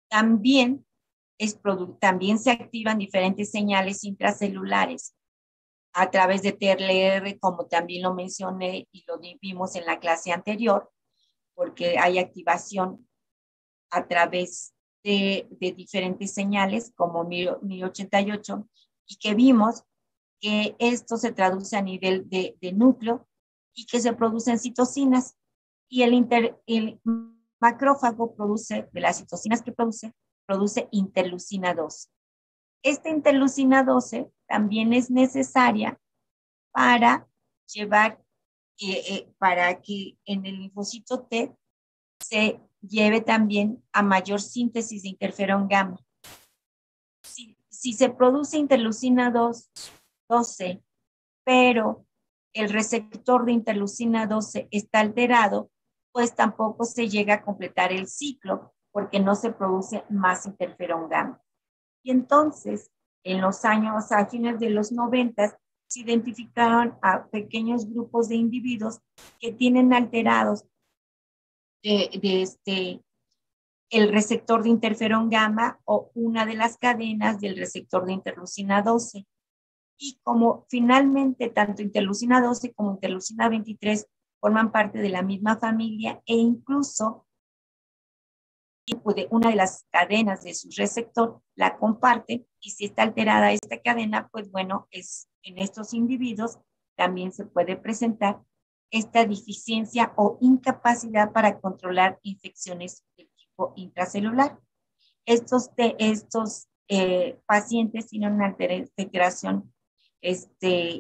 también se activan diferentes señales intracelulares a través de TLR, como también lo mencioné y lo vimos en la clase anterior, porque hay activación a través de diferentes señales, como MIR88, y que vimos que esto se traduce a nivel de núcleo y que se producen citocinas. Y el macrófago produce, de las citocinas que produce interleucina 12. Esta interleucina 12 también es necesaria para para que en el linfocito T se lleve también a mayor síntesis de interferón gamma. Si se produce interleucina 12, pero el receptor de interleucina 12 está alterado, pues tampoco se llega a completar el ciclo porque no se produce más interferón gamma. Y entonces, en los años, a fines de los 90, se identificaron a pequeños grupos de individuos que tienen alterados el receptor de interferón gamma o una de las cadenas del receptor de interleucina 12. Y como finalmente tanto interleucina 12 como interleucina 23 forman parte de la misma familia e incluso una de las cadenas de su receptor la comparte y si está alterada esta cadena, pues bueno, en estos individuos también se puede presentar esta deficiencia o incapacidad para controlar infecciones de tipo intracelular. Estos pacientes tienen una alteración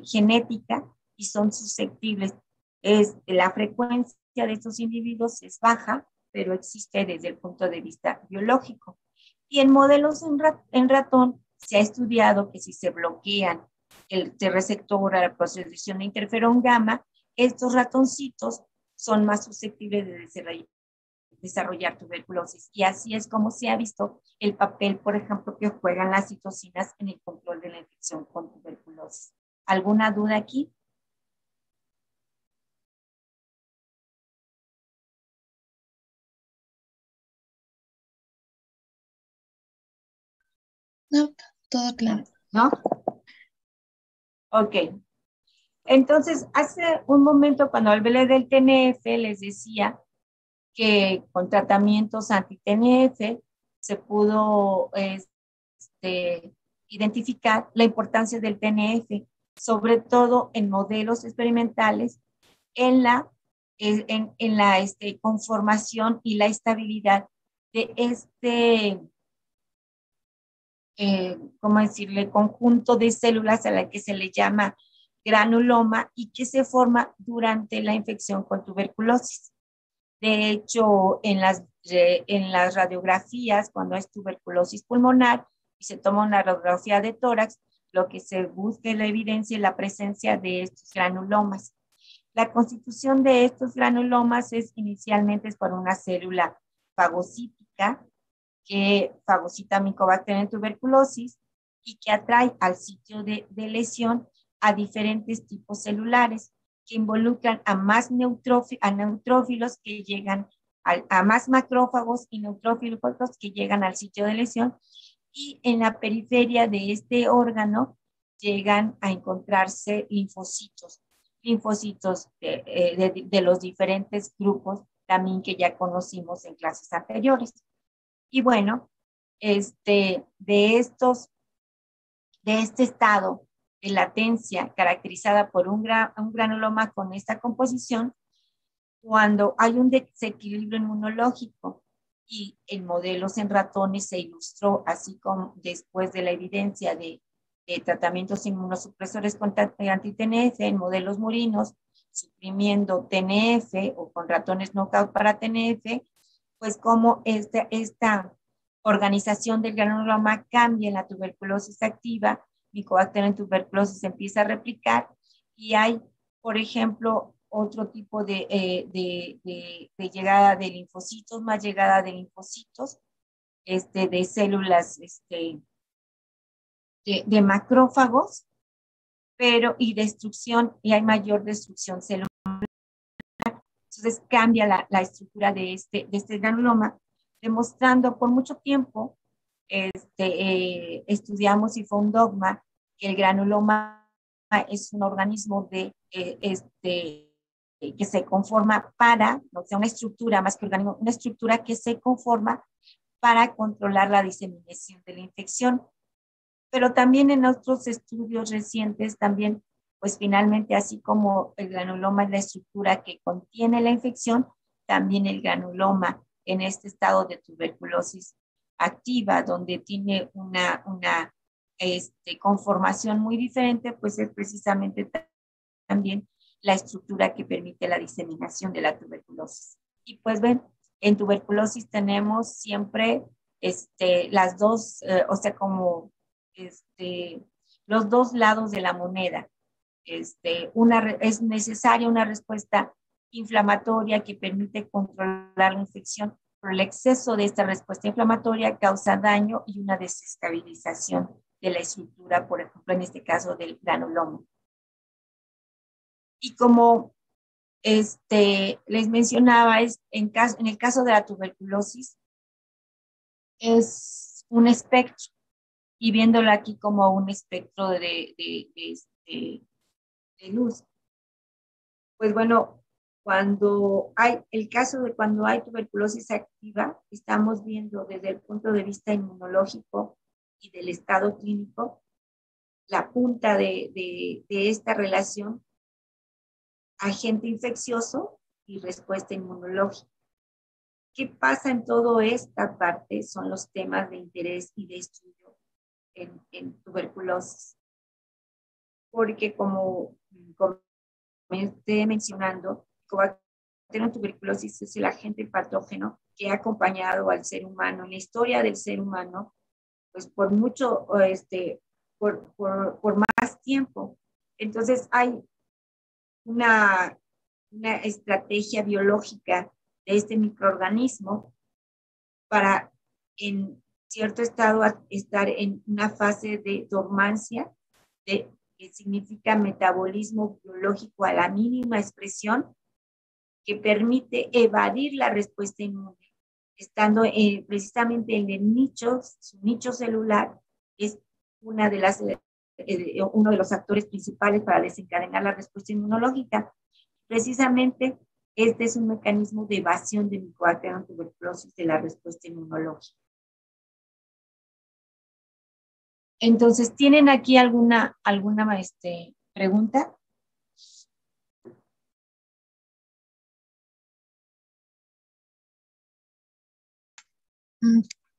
genética y son susceptibles. La frecuencia de estos individuos es baja, pero existe desde el punto de vista biológico. Y en modelos en ratón se ha estudiado que si se bloquean el receptor a la producción de interferón gamma, estos ratoncitos son más susceptibles de desarrollar tuberculosis. Y así es como se ha visto el papel, por ejemplo, que juegan las citocinas en el control de la infección con tuberculosis. ¿Alguna duda aquí? No, todo claro. ¿No? Ok. Entonces, hace un momento cuando hablé del TNF, les decía que con tratamientos anti-TNF se pudo identificar la importancia del TNF, sobre todo en modelos experimentales, en la conformación y la estabilidad de ¿cómo decirle?, conjunto de células a la que se le llama granuloma y que se forma durante la infección con tuberculosis. De hecho, en las radiografías, cuando es tuberculosis pulmonar y se toma una radiografía de tórax, lo que se busca en la evidencia es la presencia de estos granulomas. La constitución de estos granulomas es inicialmente por una célula fagocítica que fagocita Mycobacterium tuberculosis y que atrae al sitio de lesión a diferentes tipos celulares que involucran a más neutrófilos que llegan a más macrófagos y neutrófilos que llegan al sitio de lesión y en la periferia de este órgano llegan a encontrarse linfocitos de los diferentes grupos también que ya conocimos en clases anteriores. Y bueno, de este estado de latencia caracterizada por un granuloma con esta composición, cuando hay un desequilibrio inmunológico y en modelos en ratones se ilustró, así como después de la evidencia de tratamientos inmunosupresores con anti-TNF en modelos murinos, suprimiendo TNF o con ratones knockout para TNF, pues como esta organización del granuloma cambia en la tuberculosis activa, Mycobacterium tuberculosis empieza a replicar y hay, por ejemplo, otro tipo de llegada de linfocitos, más llegada de linfocitos, de células de macrófagos, pero y destrucción, y hay mayor destrucción celular. Entonces cambia la estructura de este granuloma, demostrando por mucho tiempo, estudiamos y fue un dogma que el granuloma es un organismo que se conforma para, o sea, una estructura más que organismo, una estructura que se conforma para controlar la diseminación de la infección. Pero también en otros estudios recientes, también, pues finalmente, así como el granuloma es la estructura que contiene la infección, también el granuloma en este estado de tuberculosis activa, donde tiene una conformación muy diferente, pues es precisamente también la estructura que permite la diseminación de la tuberculosis. Y pues ven, en tuberculosis tenemos siempre las dos, o sea, como los dos lados de la moneda. Es necesaria una respuesta inflamatoria que permite controlar la infección, pero el exceso de esta respuesta inflamatoria causa daño y una desestabilización de la estructura, por ejemplo, en este caso del granuloma. Y como les mencionaba, en el caso de la tuberculosis, es un espectro, y viéndolo aquí como un espectro de luz. Pues bueno, el caso de cuando hay tuberculosis activa, estamos viendo desde el punto de vista inmunológico y del estado clínico, la punta de esta relación agente infeccioso y respuesta inmunológica. ¿Qué pasa en toda esta parte? Son los temas de interés y de estudio en tuberculosis. Porque como estoy mencionando, Mycobacterium tuberculosis es el agente patógeno que ha acompañado al ser humano en la historia del ser humano, pues por mucho, por más tiempo. Entonces hay una estrategia biológica de este microorganismo para en cierto estado estar en una fase de dormancia, que significa metabolismo biológico a la mínima expresión, que permite evadir la respuesta inmune, estando precisamente en el nicho, su nicho celular es uno de los actores principales para desencadenar la respuesta inmunológica. Precisamente este es un mecanismo de evasión de Mycobacterium tuberculosis de la respuesta inmunológica. Entonces, ¿tienen aquí alguna pregunta?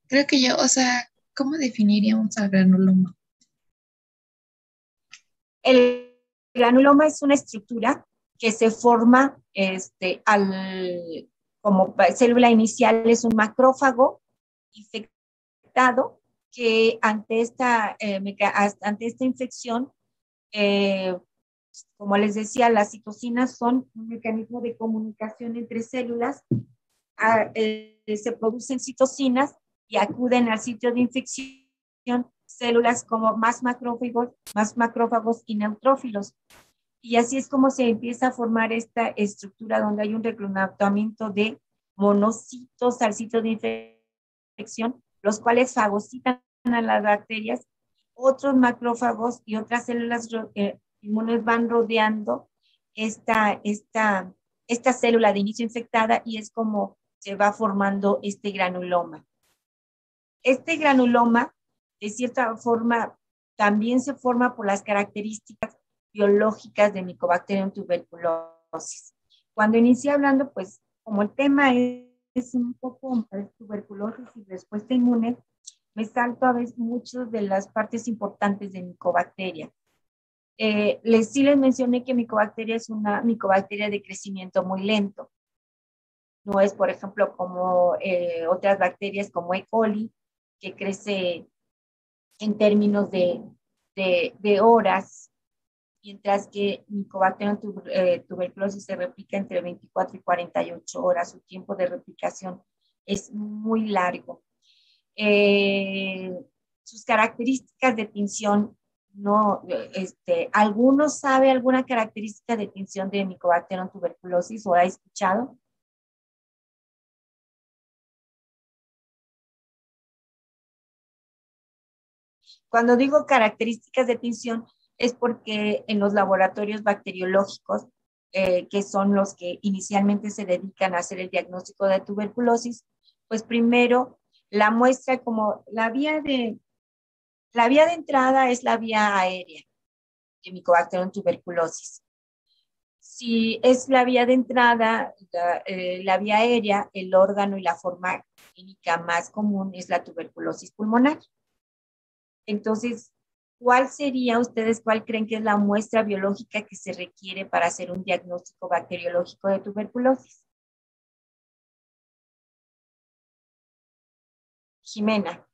Creo que yo, o sea, ¿cómo definiríamos al granuloma? El granuloma es una estructura que se forma como célula inicial, es un macrófago infectado que ante esta infección, como les decía, las citocinas son un mecanismo de comunicación entre células, se producen citocinas y acuden al sitio de infección células como más macrófagos y neutrófilos. Y así es como se empieza a formar esta estructura donde hay un reclutamiento de monocitos al sitio de infección, los cuales fagocitan a las bacterias. Otros macrófagos y otras células inmunes van rodeando esta célula de inicio infectada y es como se va formando este granuloma. Este granuloma, de cierta forma, también se forma por las características biológicas de Mycobacterium tuberculosis. Cuando inicié hablando, pues, como el tema es un poco tuberculosis y respuesta inmune, me salto a veces muchas de las partes importantes de Mycobacteria. Sí les mencioné que Mycobacteria es una micobacteria de crecimiento muy lento. No es, por ejemplo, como otras bacterias como E. coli, que crece en términos de horas, mientras que Mycobacterium tuberculosis se replica entre 24 y 48 horas. Su tiempo de replicación es muy largo. Sus características de tinción, no, ¿alguno sabe alguna característica de tinción de Mycobacterium tuberculosis o ha escuchado? Cuando digo características de tinción es porque en los laboratorios bacteriológicos, que son los que inicialmente se dedican a hacer el diagnóstico de tuberculosis, pues primero la muestra como la vía de entrada es la vía aérea de Mycobacterium tuberculosis. Si es la vía de entrada, la vía aérea, el órgano y la forma clínica más común es la tuberculosis pulmonar. Entonces, cuál creen que es la muestra biológica que se requiere para hacer un diagnóstico bacteriológico de tuberculosis? Jimena.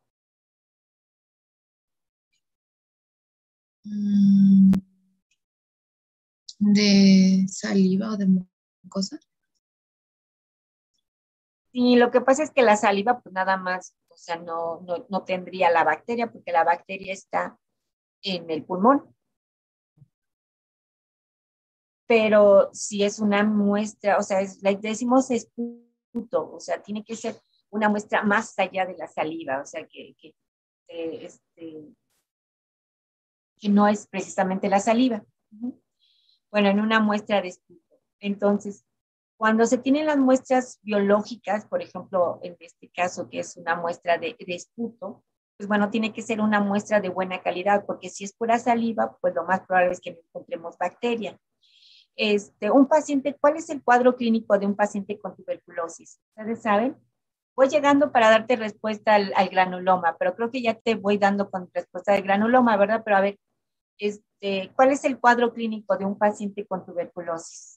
¿De saliva o de mucosa? Sí, lo que pasa es que la saliva, pues nada más, o sea, no tendría la bacteria, porque la bacteria está en el pulmón. Pero si es una muestra, o sea, decimos esputo, o sea, tiene que ser una muestra más allá de la saliva, o sea, eh, este, que no es precisamente la saliva. Bueno, en una muestra de esputo. Entonces, cuando se tienen las muestras biológicas, por ejemplo, en este caso que es una muestra de esputo, pues bueno, tiene que ser una muestra de buena calidad, porque si es pura saliva, pues lo más probable es que no encontremos bacteria. Un paciente, ¿cuál es el cuadro clínico de un paciente con tuberculosis? ¿Ustedes saben? Voy llegando para darte respuesta al granuloma, pero creo que ya te voy dando con respuesta del granuloma, ¿verdad? Pero a ver, ¿cuál es el cuadro clínico de un paciente con tuberculosis?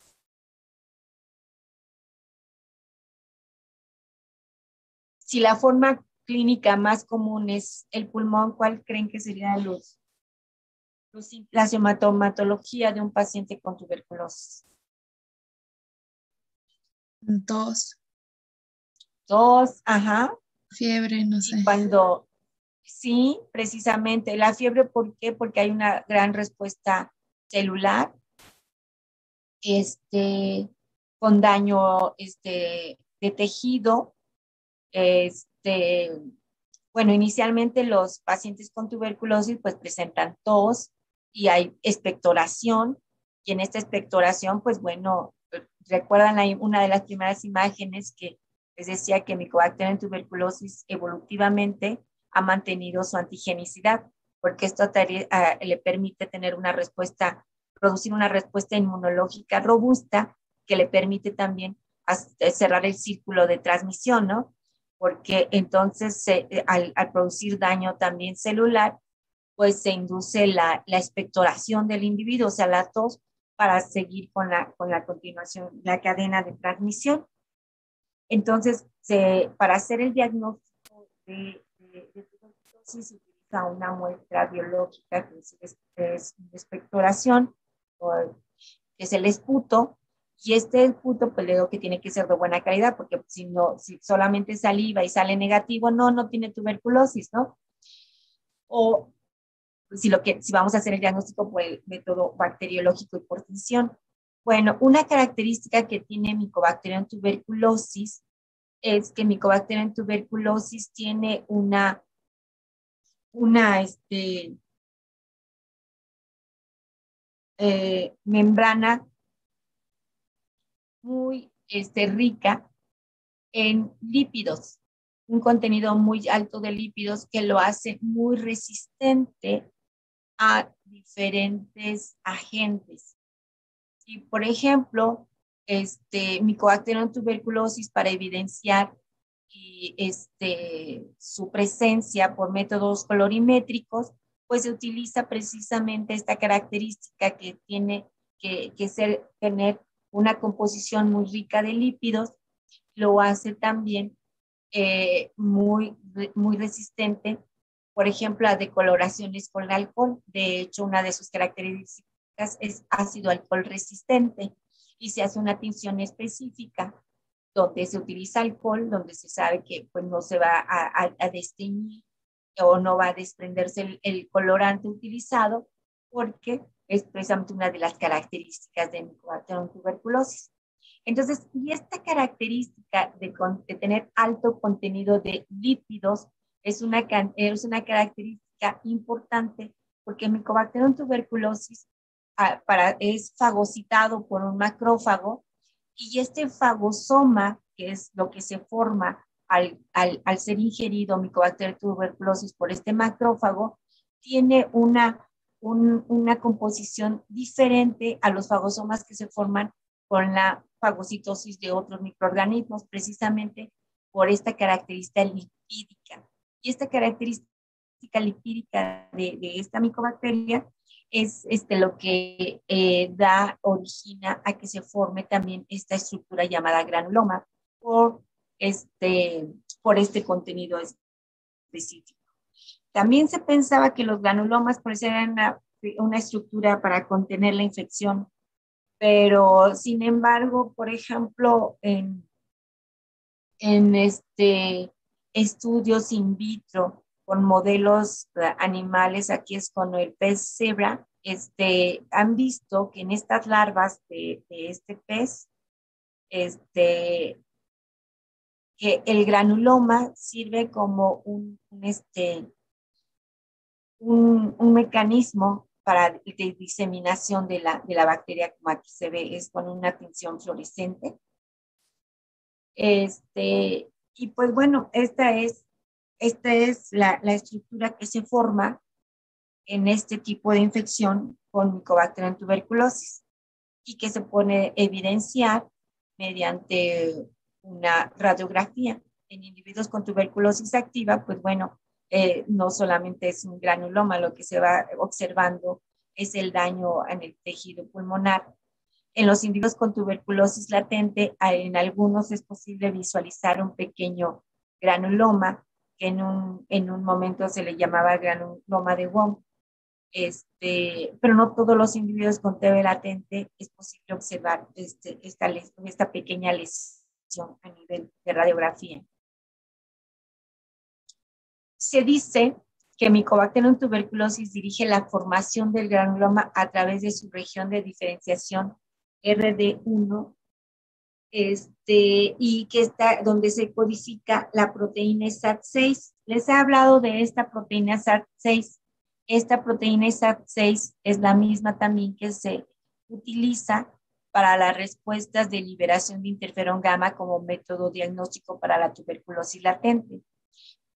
Si la forma clínica más común es el pulmón, ¿cuál creen que sería la sintomatología de un paciente con tuberculosis? Tos, Tos, ajá. fiebre, no sé. Y sí, precisamente, la fiebre, ¿por qué? Porque hay una gran respuesta celular, este, con daño, de tejido, este, bueno, inicialmente los pacientes con tuberculosis pues presentan tos y hay expectoración, y en esta expectoración, pues bueno, recuerdan una de las primeras imágenes que les decía que Mycobacterium tuberculosis evolutivamente ha mantenido su antigenicidad, porque esto le permite tener una respuesta, producir una respuesta inmunológica robusta que le permite también cerrar el círculo de transmisión, ¿no? Porque entonces al producir daño también celular, pues se induce la expectoración del individuo, o sea, la tos, para seguir con la continuación, la cadena de transmisión. Entonces, para hacer el diagnóstico de tuberculosis se utiliza una muestra biológica que es expectoración, que es el esputo, y este esputo, pues le digo que tiene que ser de buena calidad, porque si solamente saliva y sale negativo, no tiene tuberculosis, ¿no? O si vamos a hacer el diagnóstico por el método bacteriológico y por tinción. Bueno, una característica que tiene Mycobacterium tuberculosis es que Mycobacterium tuberculosis tiene una membrana muy rica en lípidos, un contenido muy alto de lípidos que lo hace muy resistente a diferentes agentes. Y, por ejemplo, Mycobacterium tuberculosis, para evidenciar y su presencia por métodos colorimétricos, pues se utiliza precisamente esta característica que tiene tener una composición muy rica de lípidos, lo hace también muy resistente, por ejemplo, a decoloraciones con alcohol. De hecho, una de sus características es ácido alcohol resistente y se hace una tinción específica donde se utiliza alcohol, donde se sabe que pues, no se va a desteñir o no va a desprenderse el colorante utilizado, porque es precisamente una de las características de Mycobacterium tuberculosis. Entonces, y esta característica de tener alto contenido de lípidos es una característica importante porque Mycobacterium tuberculosis es fagocitado por un macrófago y este fagosoma, que es lo que se forma al ser ingerido Mycobacterium tuberculosis por este macrófago, tiene una composición diferente a los fagosomas que se forman con la fagocitosis de otros microorganismos, precisamente por esta característica lipídica. Y esta característica lipídica de esta micobacteria es lo que origina a que se forme también esta estructura llamada granuloma por este contenido específico. También se pensaba que los granulomas por ser una estructura para contener la infección, pero sin embargo, por ejemplo, en estudios in vitro con modelos animales, aquí es con el pez cebra, han visto que en estas larvas de este pez, que el granuloma sirve como un mecanismo para de diseminación de la bacteria, como aquí se ve, es con una tinción fluorescente. Y pues bueno, esta es la estructura que se forma en este tipo de infección con Mycobacterium tuberculosis y que se pone a evidenciar mediante una radiografía. En individuos con tuberculosis activa, pues bueno, no solamente es un granuloma, lo que se va observando es el daño en el tejido pulmonar. En los individuos con tuberculosis latente, en algunos es posible visualizar un pequeño granuloma, que en un momento se le llamaba granuloma de Wong. Pero no todos los individuos con TB latente es posible observar esta pequeña lesión a nivel de radiografía. Se dice que Mycobacterium tuberculosis dirige la formación del granuloma a través de su región de diferenciación RD1, y que está donde se codifica la proteína SAT6. Les he hablado de esta proteína SAT6. Esta proteína SAT6 es la misma también que se utiliza para las respuestas de liberación de interferón gamma como método diagnóstico para la tuberculosis latente.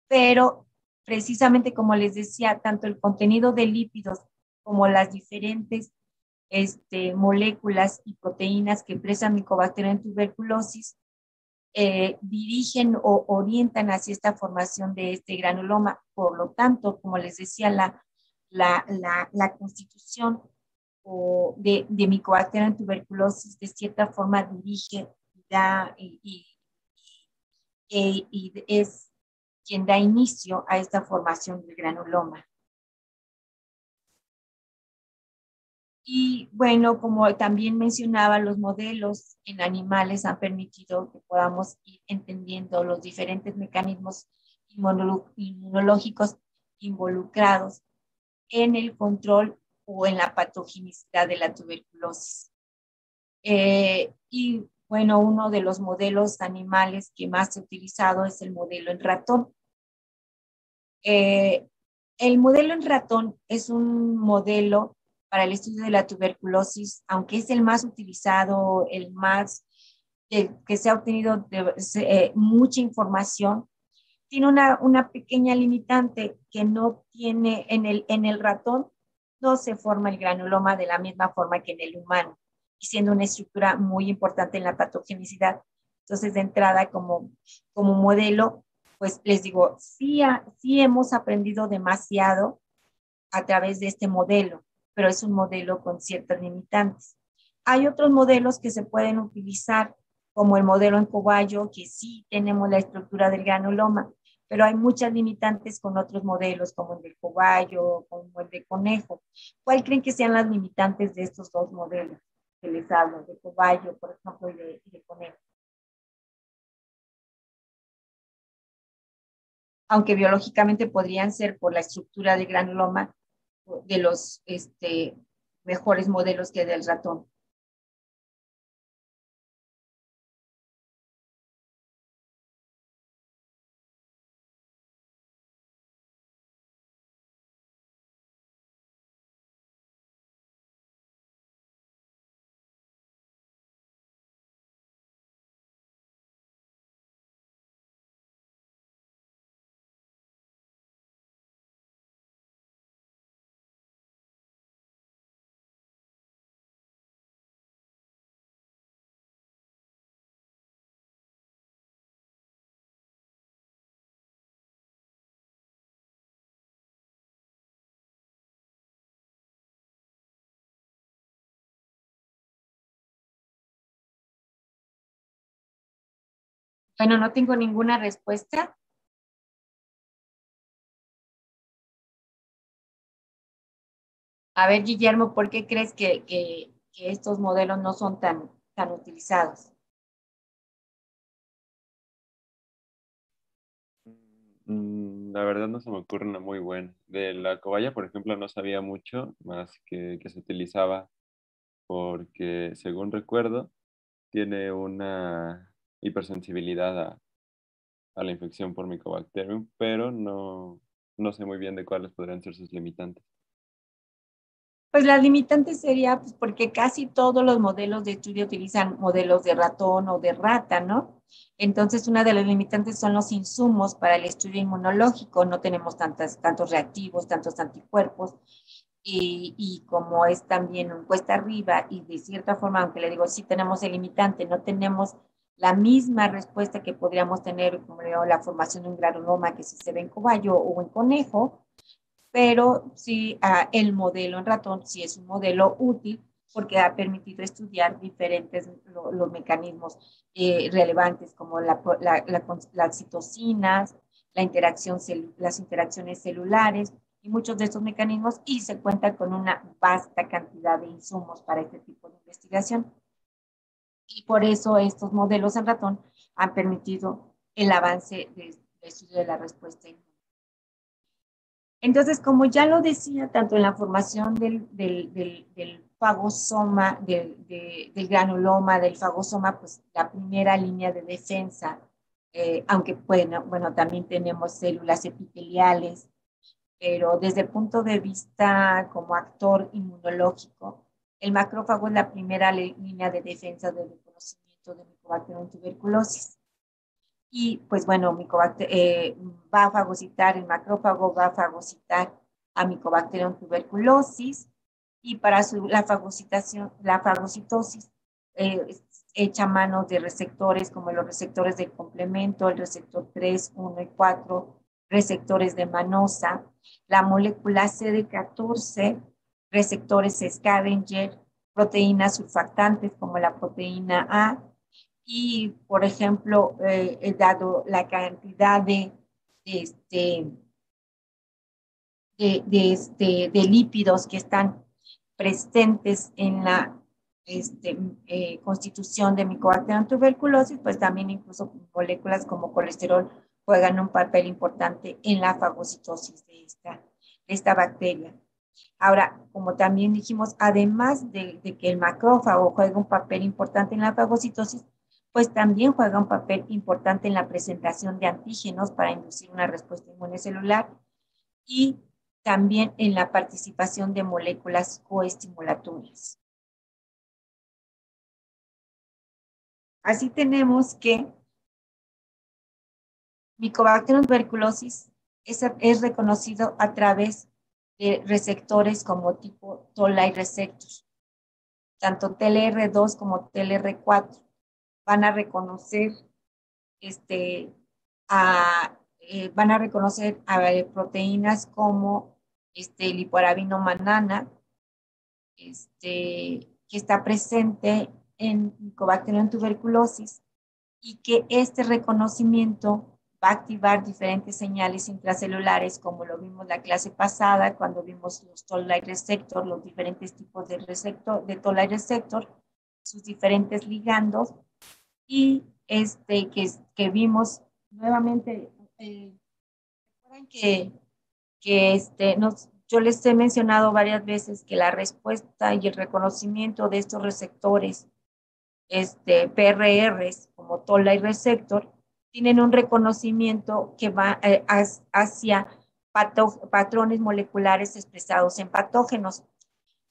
Pero precisamente como les decía, tanto el contenido de lípidos como las diferentes moléculas y proteínas que expresan Mycobacterium tuberculosis dirigen o orientan hacia esta formación de este granuloma. Por lo tanto, como les decía, la constitución de Mycobacterium tuberculosis de cierta forma dirige y es quien da inicio a esta formación del granuloma. Y bueno, como también mencionaba, los modelos en animales han permitido que podamos ir entendiendo los diferentes mecanismos inmunológicos involucrados en el control o en la patogenicidad de la tuberculosis. Y bueno, uno de los modelos animales que más se ha utilizado es el modelo en ratón. El modelo en ratón es un modelo para el estudio de la tuberculosis, aunque es el más utilizado, que se ha obtenido mucha información, tiene una pequeña limitante que no tiene en el ratón, no se forma el granuloma de la misma forma que en el humano, y siendo una estructura muy importante en la patogenicidad, Entonces, de entrada, como modelo, pues les digo, sí hemos aprendido demasiado a través de este modelo, pero es un modelo con ciertas limitantes. Hay otros modelos que se pueden utilizar, como el modelo en cobayo, que sí tenemos la estructura del granuloma, pero hay muchas limitantes con otros modelos, como el del cobayo, como el de conejo. ¿Cuál creen que sean las limitantes de estos dos modelos que les hablo, de cobayo, por ejemplo, y de conejo? Aunque biológicamente podrían ser por la estructura del granuloma de los mejores modelos que del ratón. Bueno, no tengo ninguna respuesta. A ver, Guillermo, ¿por qué crees que estos modelos no son tan utilizados? La verdad no se me ocurre una muy buena. De la cobaya, por ejemplo, no sabía mucho, más que se utilizaba porque, según recuerdo, tiene una hipersensibilidad a la infección por Mycobacterium, pero no sé muy bien de cuáles podrían ser sus limitantes. Pues la limitante sería pues, porque casi todos los modelos de estudio utilizan modelos de ratón o de rata, ¿no? Entonces, una de las limitantes son los insumos para el estudio inmunológico. No tenemos tantos reactivos, tantos anticuerpos. Y como es también un cuesta arriba y de cierta forma, aunque le digo, sí tenemos el limitante, no tenemos la misma respuesta que podríamos tener como la formación de un granuloma que si se ve en cobayo o en conejo, pero sí el modelo en ratón sí es un modelo útil porque ha permitido estudiar diferentes los mecanismos relevantes como las citocinas, las interacciones celulares y muchos de estos mecanismos y se cuenta con una vasta cantidad de insumos para este tipo de investigación. Y por eso estos modelos en ratón han permitido el avance del estudio de la respuesta inmune. Entonces, como ya lo decía, tanto en la formación del fagosoma, del granuloma, del fagosoma, pues la primera línea de defensa, aunque bueno, también tenemos células epiteliales, pero desde el punto de vista como actor inmunológico, el macrófago es la primera línea de defensa del reconocimiento de Mycobacterium tuberculosis. Y pues bueno, va a fagocitar, el macrófago va a fagocitar a Mycobacterium tuberculosis y para la fagocitosis echa mano de receptores como los receptores del complemento, el receptor 3, 1 y 4, receptores de manosa, la molécula CD14, receptores scavenger, proteínas surfactantes como la proteína A, y, por ejemplo, dado la cantidad este, de lípidos que están presentes en la constitución de Mycobacterium tuberculosis, pues también incluso moléculas como colesterol juegan un papel importante en la fagocitosis de esta bacteria. Ahora, como también dijimos, además de que el macrófago juega un papel importante en la fagocitosis, pues también juega un papel importante en la presentación de antígenos para inducir una respuesta inmune celular y también en la participación de moléculas coestimulatorias. Así tenemos que Mycobacterium tuberculosis es reconocido a través de receptores como tipo Toll-like receptors, tanto TLR2 como TLR4. van a reconocer van a reconocer proteínas como lipoarabinomanana, que está presente en Mycobacterium tuberculosis, y que este reconocimiento va a activar diferentes señales intracelulares, como lo vimos la clase pasada, cuando vimos los toll-like receptor, los diferentes tipos de receptor, de toll-like receptor, sus diferentes ligandos, y que vimos nuevamente, recuerden yo les he mencionado varias veces que la respuesta y el reconocimiento de estos receptores PRRs como Toll-like receptor tienen un reconocimiento que va hacia patrones moleculares expresados en patógenos,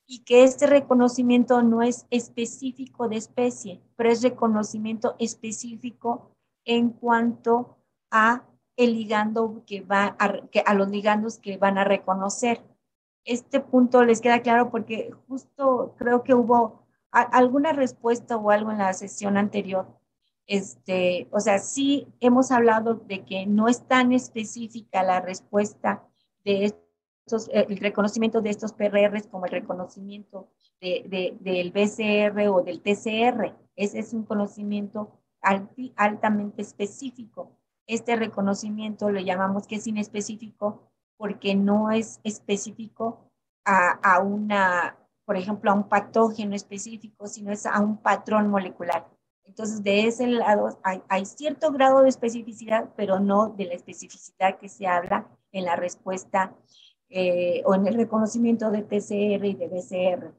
y que este reconocimiento no es específico de especie, pero es reconocimiento específico en cuanto a el ligando a los ligandos que van a reconocer. Este punto les queda claro porque justo creo que hubo alguna respuesta o algo en la sesión anterior. O sea, sí hemos hablado de que no es tan específica la respuesta de el reconocimiento de estos PRRs como el reconocimiento del BCR o del TCR. Ese es un conocimiento altamente específico. Este reconocimiento lo llamamos que es inespecífico porque no es específico por ejemplo, a un patógeno específico, sino es a un patrón molecular. Entonces, de ese lado hay cierto grado de especificidad, pero no de la especificidad que se habla en la respuesta o en el reconocimiento de TCR y de BCR.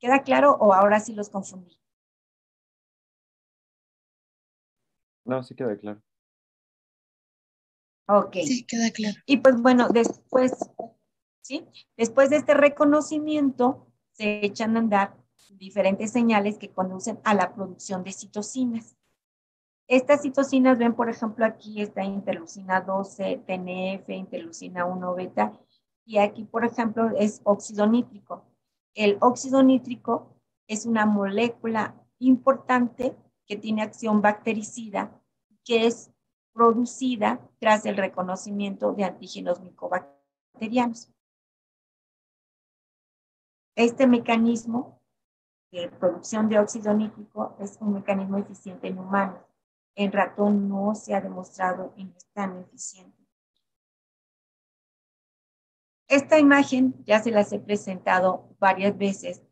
¿Queda claro o ahora sí los confundí? No, sí queda claro. Ok. Sí, queda claro. Y pues bueno, después, ¿sí? Después de este reconocimiento, se echan a andar diferentes señales que conducen a la producción de citocinas. Estas citocinas, ven, por ejemplo, aquí está interleucina 12, TNF, interleucina 1 beta, y aquí, por ejemplo, es óxido nítrico. El óxido nítrico es una molécula importante que tiene acción bactericida, que es producida tras el reconocimiento de antígenos micobacterianos. Este mecanismo de producción de óxido nítrico es un mecanismo eficiente en humanos. En ratón no se ha demostrado y no es tan eficiente. Esta imagen ya se las he presentado varias veces,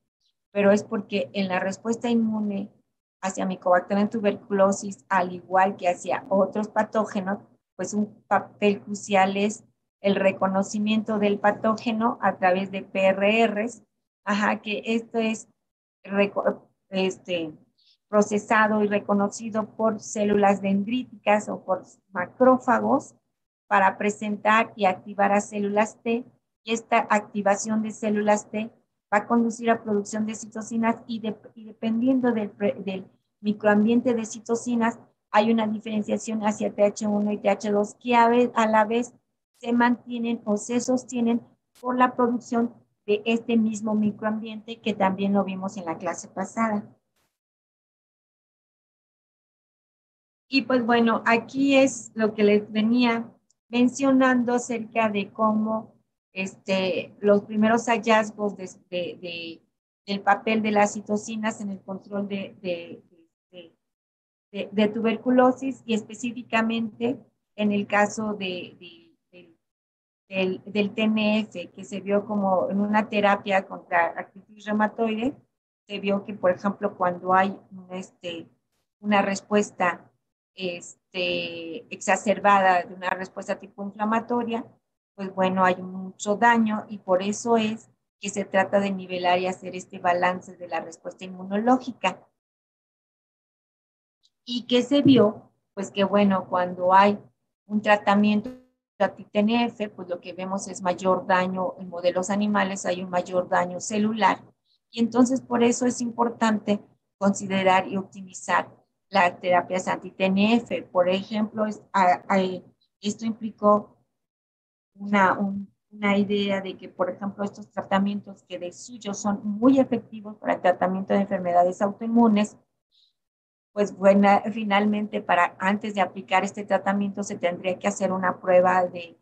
pero es porque en la respuesta inmune hacia Mycobacterium tuberculosis, al igual que hacia otros patógenos, pues un papel crucial es el reconocimiento del patógeno a través de PRRs, que esto es procesado y reconocido por células dendríticas o por macrófagos para presentar y activar a células T, y esta activación de células T va a conducir a producción de citocinas y dependiendo del microambiente de citocinas, hay una diferenciación hacia TH1 y TH2 que a la vez se mantienen o se sostienen por la producción de este mismo microambiente que también lo vimos en la clase pasada. Y pues bueno, aquí es lo que les venía mencionando acerca de cómo los primeros hallazgos del papel de las citocinas en el control de tuberculosis, y específicamente en el caso del TNF, que se vio como en una terapia contra artritis reumatoide, se vio que, por ejemplo, cuando hay una respuesta exacerbada de una respuesta tipo inflamatoria, pues bueno, hay mucho daño, y por eso es que se trata de nivelar y hacer este balance de la respuesta inmunológica. Y que se vio, pues que bueno, cuando hay un tratamiento TNF, pues lo que vemos es mayor daño en modelos animales, hay un mayor daño celular, y entonces por eso es importante considerar y optimizar las terapias anti-TNF. Por ejemplo, esto implicó una idea de que, por ejemplo, estos tratamientos que de suyo son muy efectivos para el tratamiento de enfermedades autoinmunes, pues bueno, finalmente antes de aplicar este tratamiento se tendría que hacer una prueba de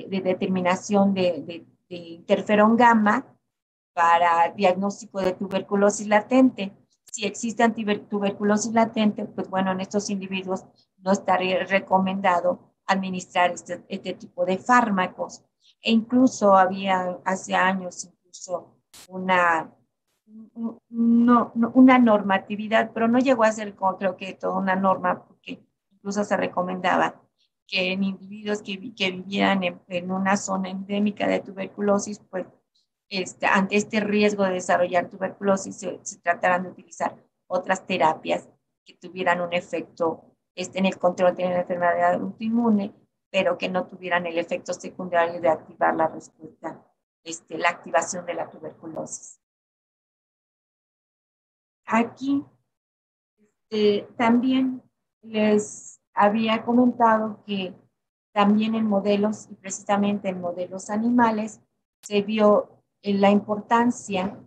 determinación de interferón gamma para diagnóstico de tuberculosis latente. Si existe tuberculosis latente, pues bueno, en estos individuos no estaría recomendado administrar este tipo de fármacos. E incluso había hace años incluso una, una normatividad, pero no llegó a ser como creo que toda una norma, porque incluso se recomendaba que en individuos que vivieran en una zona endémica de tuberculosis, pues ante este riesgo de desarrollar tuberculosis se tratarán de utilizar otras terapias que tuvieran un efecto en el control de la enfermedad autoinmune, pero que no tuvieran el efecto secundario de activar la respuesta, la activación de la tuberculosis. Aquí también les había comentado que también en modelos, y precisamente en modelos animales, se vio la importancia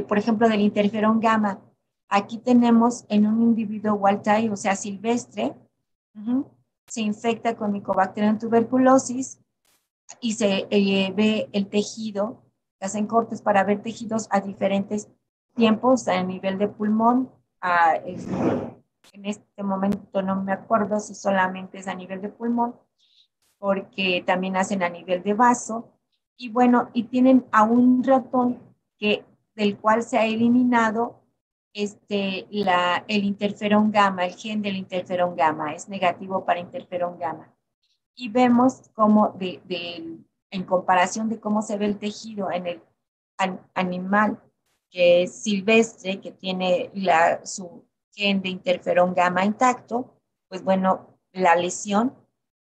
por ejemplo, del interferón gamma. Aquí tenemos en un individuo wild type, o sea, silvestre, se infecta con Mycobacterium tuberculosis y se ve el tejido, hacen cortes para ver tejidos a diferentes tiempos a nivel de pulmón. En este momento no me acuerdo si solamente es a nivel de pulmón, porque también hacen a nivel de vaso. Y bueno, y tienen a un ratón del cual se ha eliminado el interferón gamma, el gen del interferón gamma, es negativo para interferón gamma. Y vemos cómo en comparación de cómo se ve el tejido en el animal que es silvestre, que tiene su gen de interferón gamma intacto, pues bueno, la lesión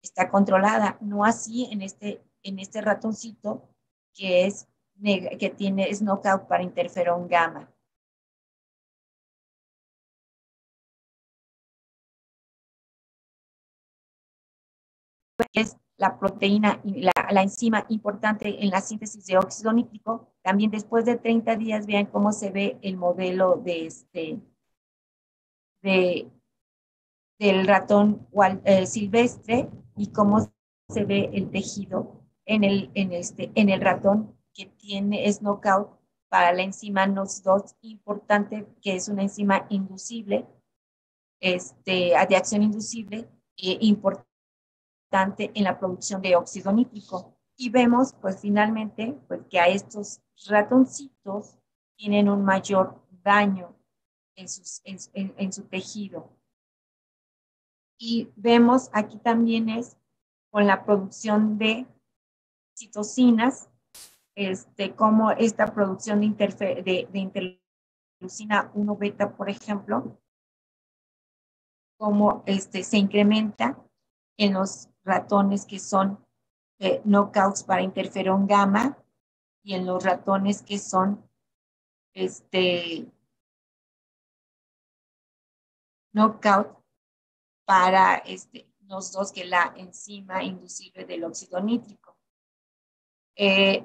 está controlada, no así en este ratoncito que es knockout para interferón gamma. Es la proteína, la enzima importante en la síntesis de óxido nítrico. También después de 30 días, vean cómo se ve el modelo del ratón silvestre y cómo se ve el tejido en el ratón que es knockout para la enzima NOX2 importante, que es una enzima inducible, de acción inducible, importante en la producción de óxido nítrico. Y vemos, pues finalmente, pues que a estos ratoncitos tienen un mayor daño en su tejido. Y vemos aquí también es con la producción de citocinas, como esta producción de interleucina 1 beta, por ejemplo, cómo se incrementa en los ratones que son knockouts para interferón gamma y en los ratones que son knockout para los dos, que la enzima inducible del óxido nítrico.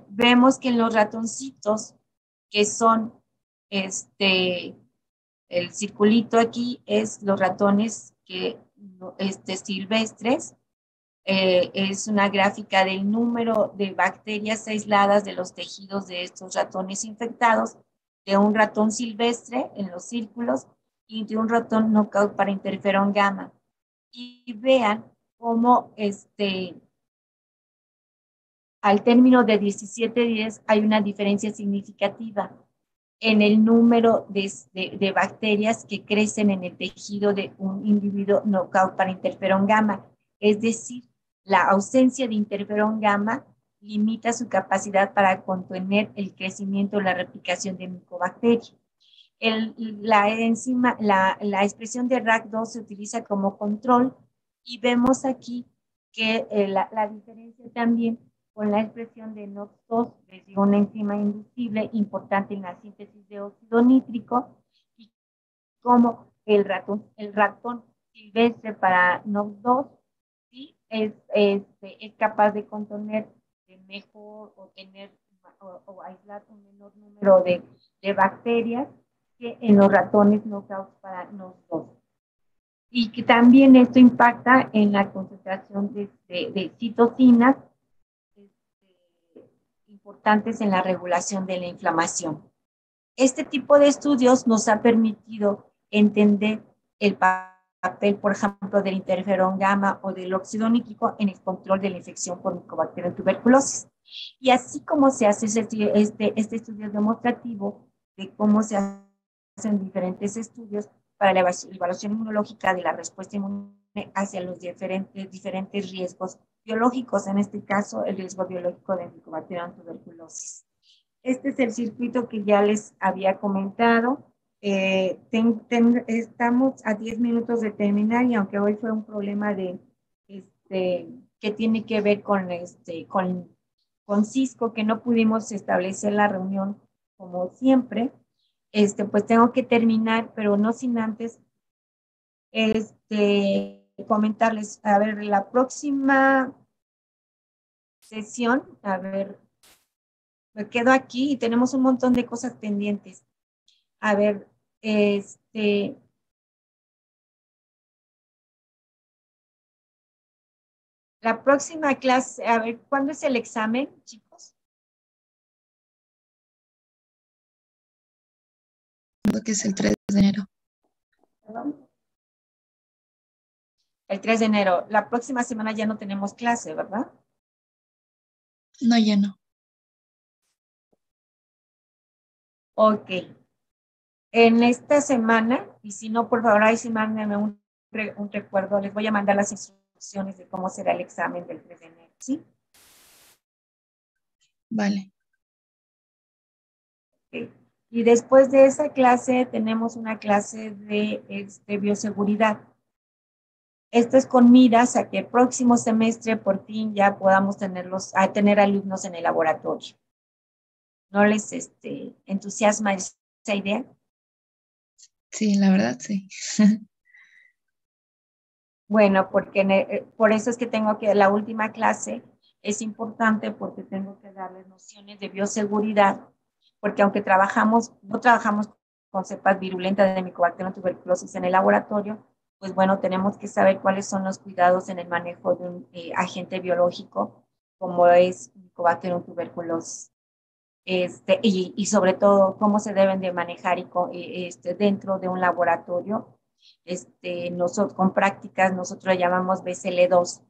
Vemos que en los ratoncitos que son el circulito aquí es los ratones silvestres. Es una gráfica del número de bacterias aisladas de los tejidos de estos ratones infectados, de un ratón silvestre en los círculos y de un ratón knockout para interferón gamma. Y vean cómo al término de 17 días hay una diferencia significativa en el número de bacterias que crecen en el tejido de un individuo knockout para interferón gamma. Es decir, la ausencia de interferón gamma limita su capacidad para contener el crecimiento o la replicación de micobacterias. La expresión de RAC2 se utiliza como control y vemos aquí que la diferencia también con la expresión de NOX2, les digo, una enzima inducible importante en la síntesis de óxido nítrico, y como el ratón silvestre para NOX2 ¿sí? es capaz de contener mejor o aislar un menor número de bacterias que en los ratones knockouts para NOS2. Y que también esto impacta en la concentración de citocinas importantes en la regulación de la inflamación. Este tipo de estudios nos ha permitido entender el papel, por ejemplo, del interferón gamma o del óxido nítrico en el control de la infección por Mycobacterium tuberculosis. Y así como se hace este estudio demostrativo de cómo se hacen diferentes estudios para la evaluación inmunológica de la respuesta inmune hacia los diferentes riesgos biológicos, en este caso el riesgo biológico de Mycobacterium tuberculosis. Este es el circuito que ya les había comentado. Estamos a 10 minutos de terminar y aunque hoy fue un problema que tiene que ver con Cisco, que no pudimos establecer la reunión como siempre, pues tengo que terminar, pero no sin antes comentarles, a ver, la próxima sesión, a ver, me quedo aquí y tenemos un montón de cosas pendientes. A ver, la próxima clase, a ver, ¿cuándo es el examen, chicos? Creo que es el 3 de enero. ¿Perdón? El 3 de enero. La próxima semana ya no tenemos clase, ¿verdad? No, ya no. Ok. En esta semana, y si no, por favor, ahí sí mándenme un recuerdo. Les voy a mandar las instrucciones de cómo será el examen del 3 de enero, ¿sí? Vale. Okay. Y después de esa clase tenemos una clase de bioseguridad. Esto es con miras a que el próximo semestre por fin ya podamos tener alumnos en el laboratorio. ¿No les entusiasma esa idea? Sí, la verdad, sí. Bueno, porque por eso es que la última clase es importante porque tengo que darles nociones de bioseguridad, porque aunque no trabajamos con cepas virulentas de Mycobacterium tuberculosis en el laboratorio, pues bueno, tenemos que saber cuáles son los cuidados en el manejo de un agente biológico como es Mycobacterium tuberculosis. Y sobre todo cómo se deben de manejar dentro de un laboratorio. Nosotros con prácticas, nosotros llamamos BCL2,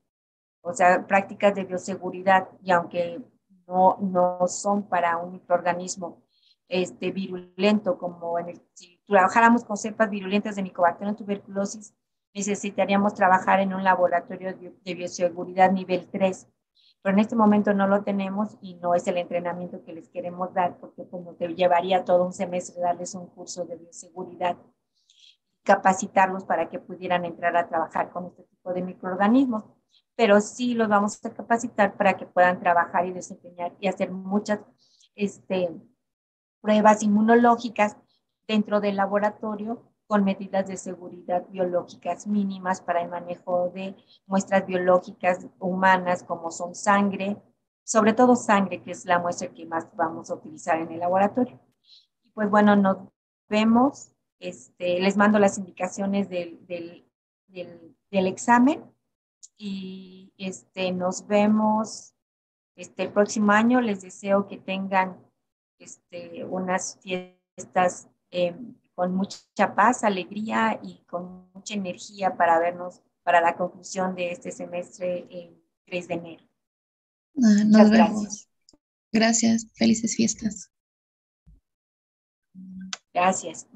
o sea, prácticas de bioseguridad, y aunque no son para un microorganismo virulento, como si trabajáramos con cepas virulentas de Mycobacterium tuberculosis, necesitaríamos trabajar en un laboratorio de bioseguridad nivel 3, pero en este momento no lo tenemos y no es el entrenamiento que les queremos dar, porque como te llevaría todo un semestre darles un curso de bioseguridad, capacitarlos para que pudieran entrar a trabajar con este tipo de microorganismos, pero sí los vamos a capacitar para que puedan trabajar y desempeñar y hacer muchas pruebas inmunológicas dentro del laboratorio con medidas de seguridad biológicas mínimas para el manejo de muestras biológicas humanas como son sangre, sobre todo sangre, que es la muestra que más vamos a utilizar en el laboratorio. Y pues bueno, nos vemos, les mando las indicaciones del examen y nos vemos el próximo año. Les deseo que tengan unas fiestas con mucha paz, alegría y con mucha energía para vernos para la conclusión de este semestre el 3 de enero. Nos Muchas vemos. gracias. Gracias. Felices fiestas. Gracias.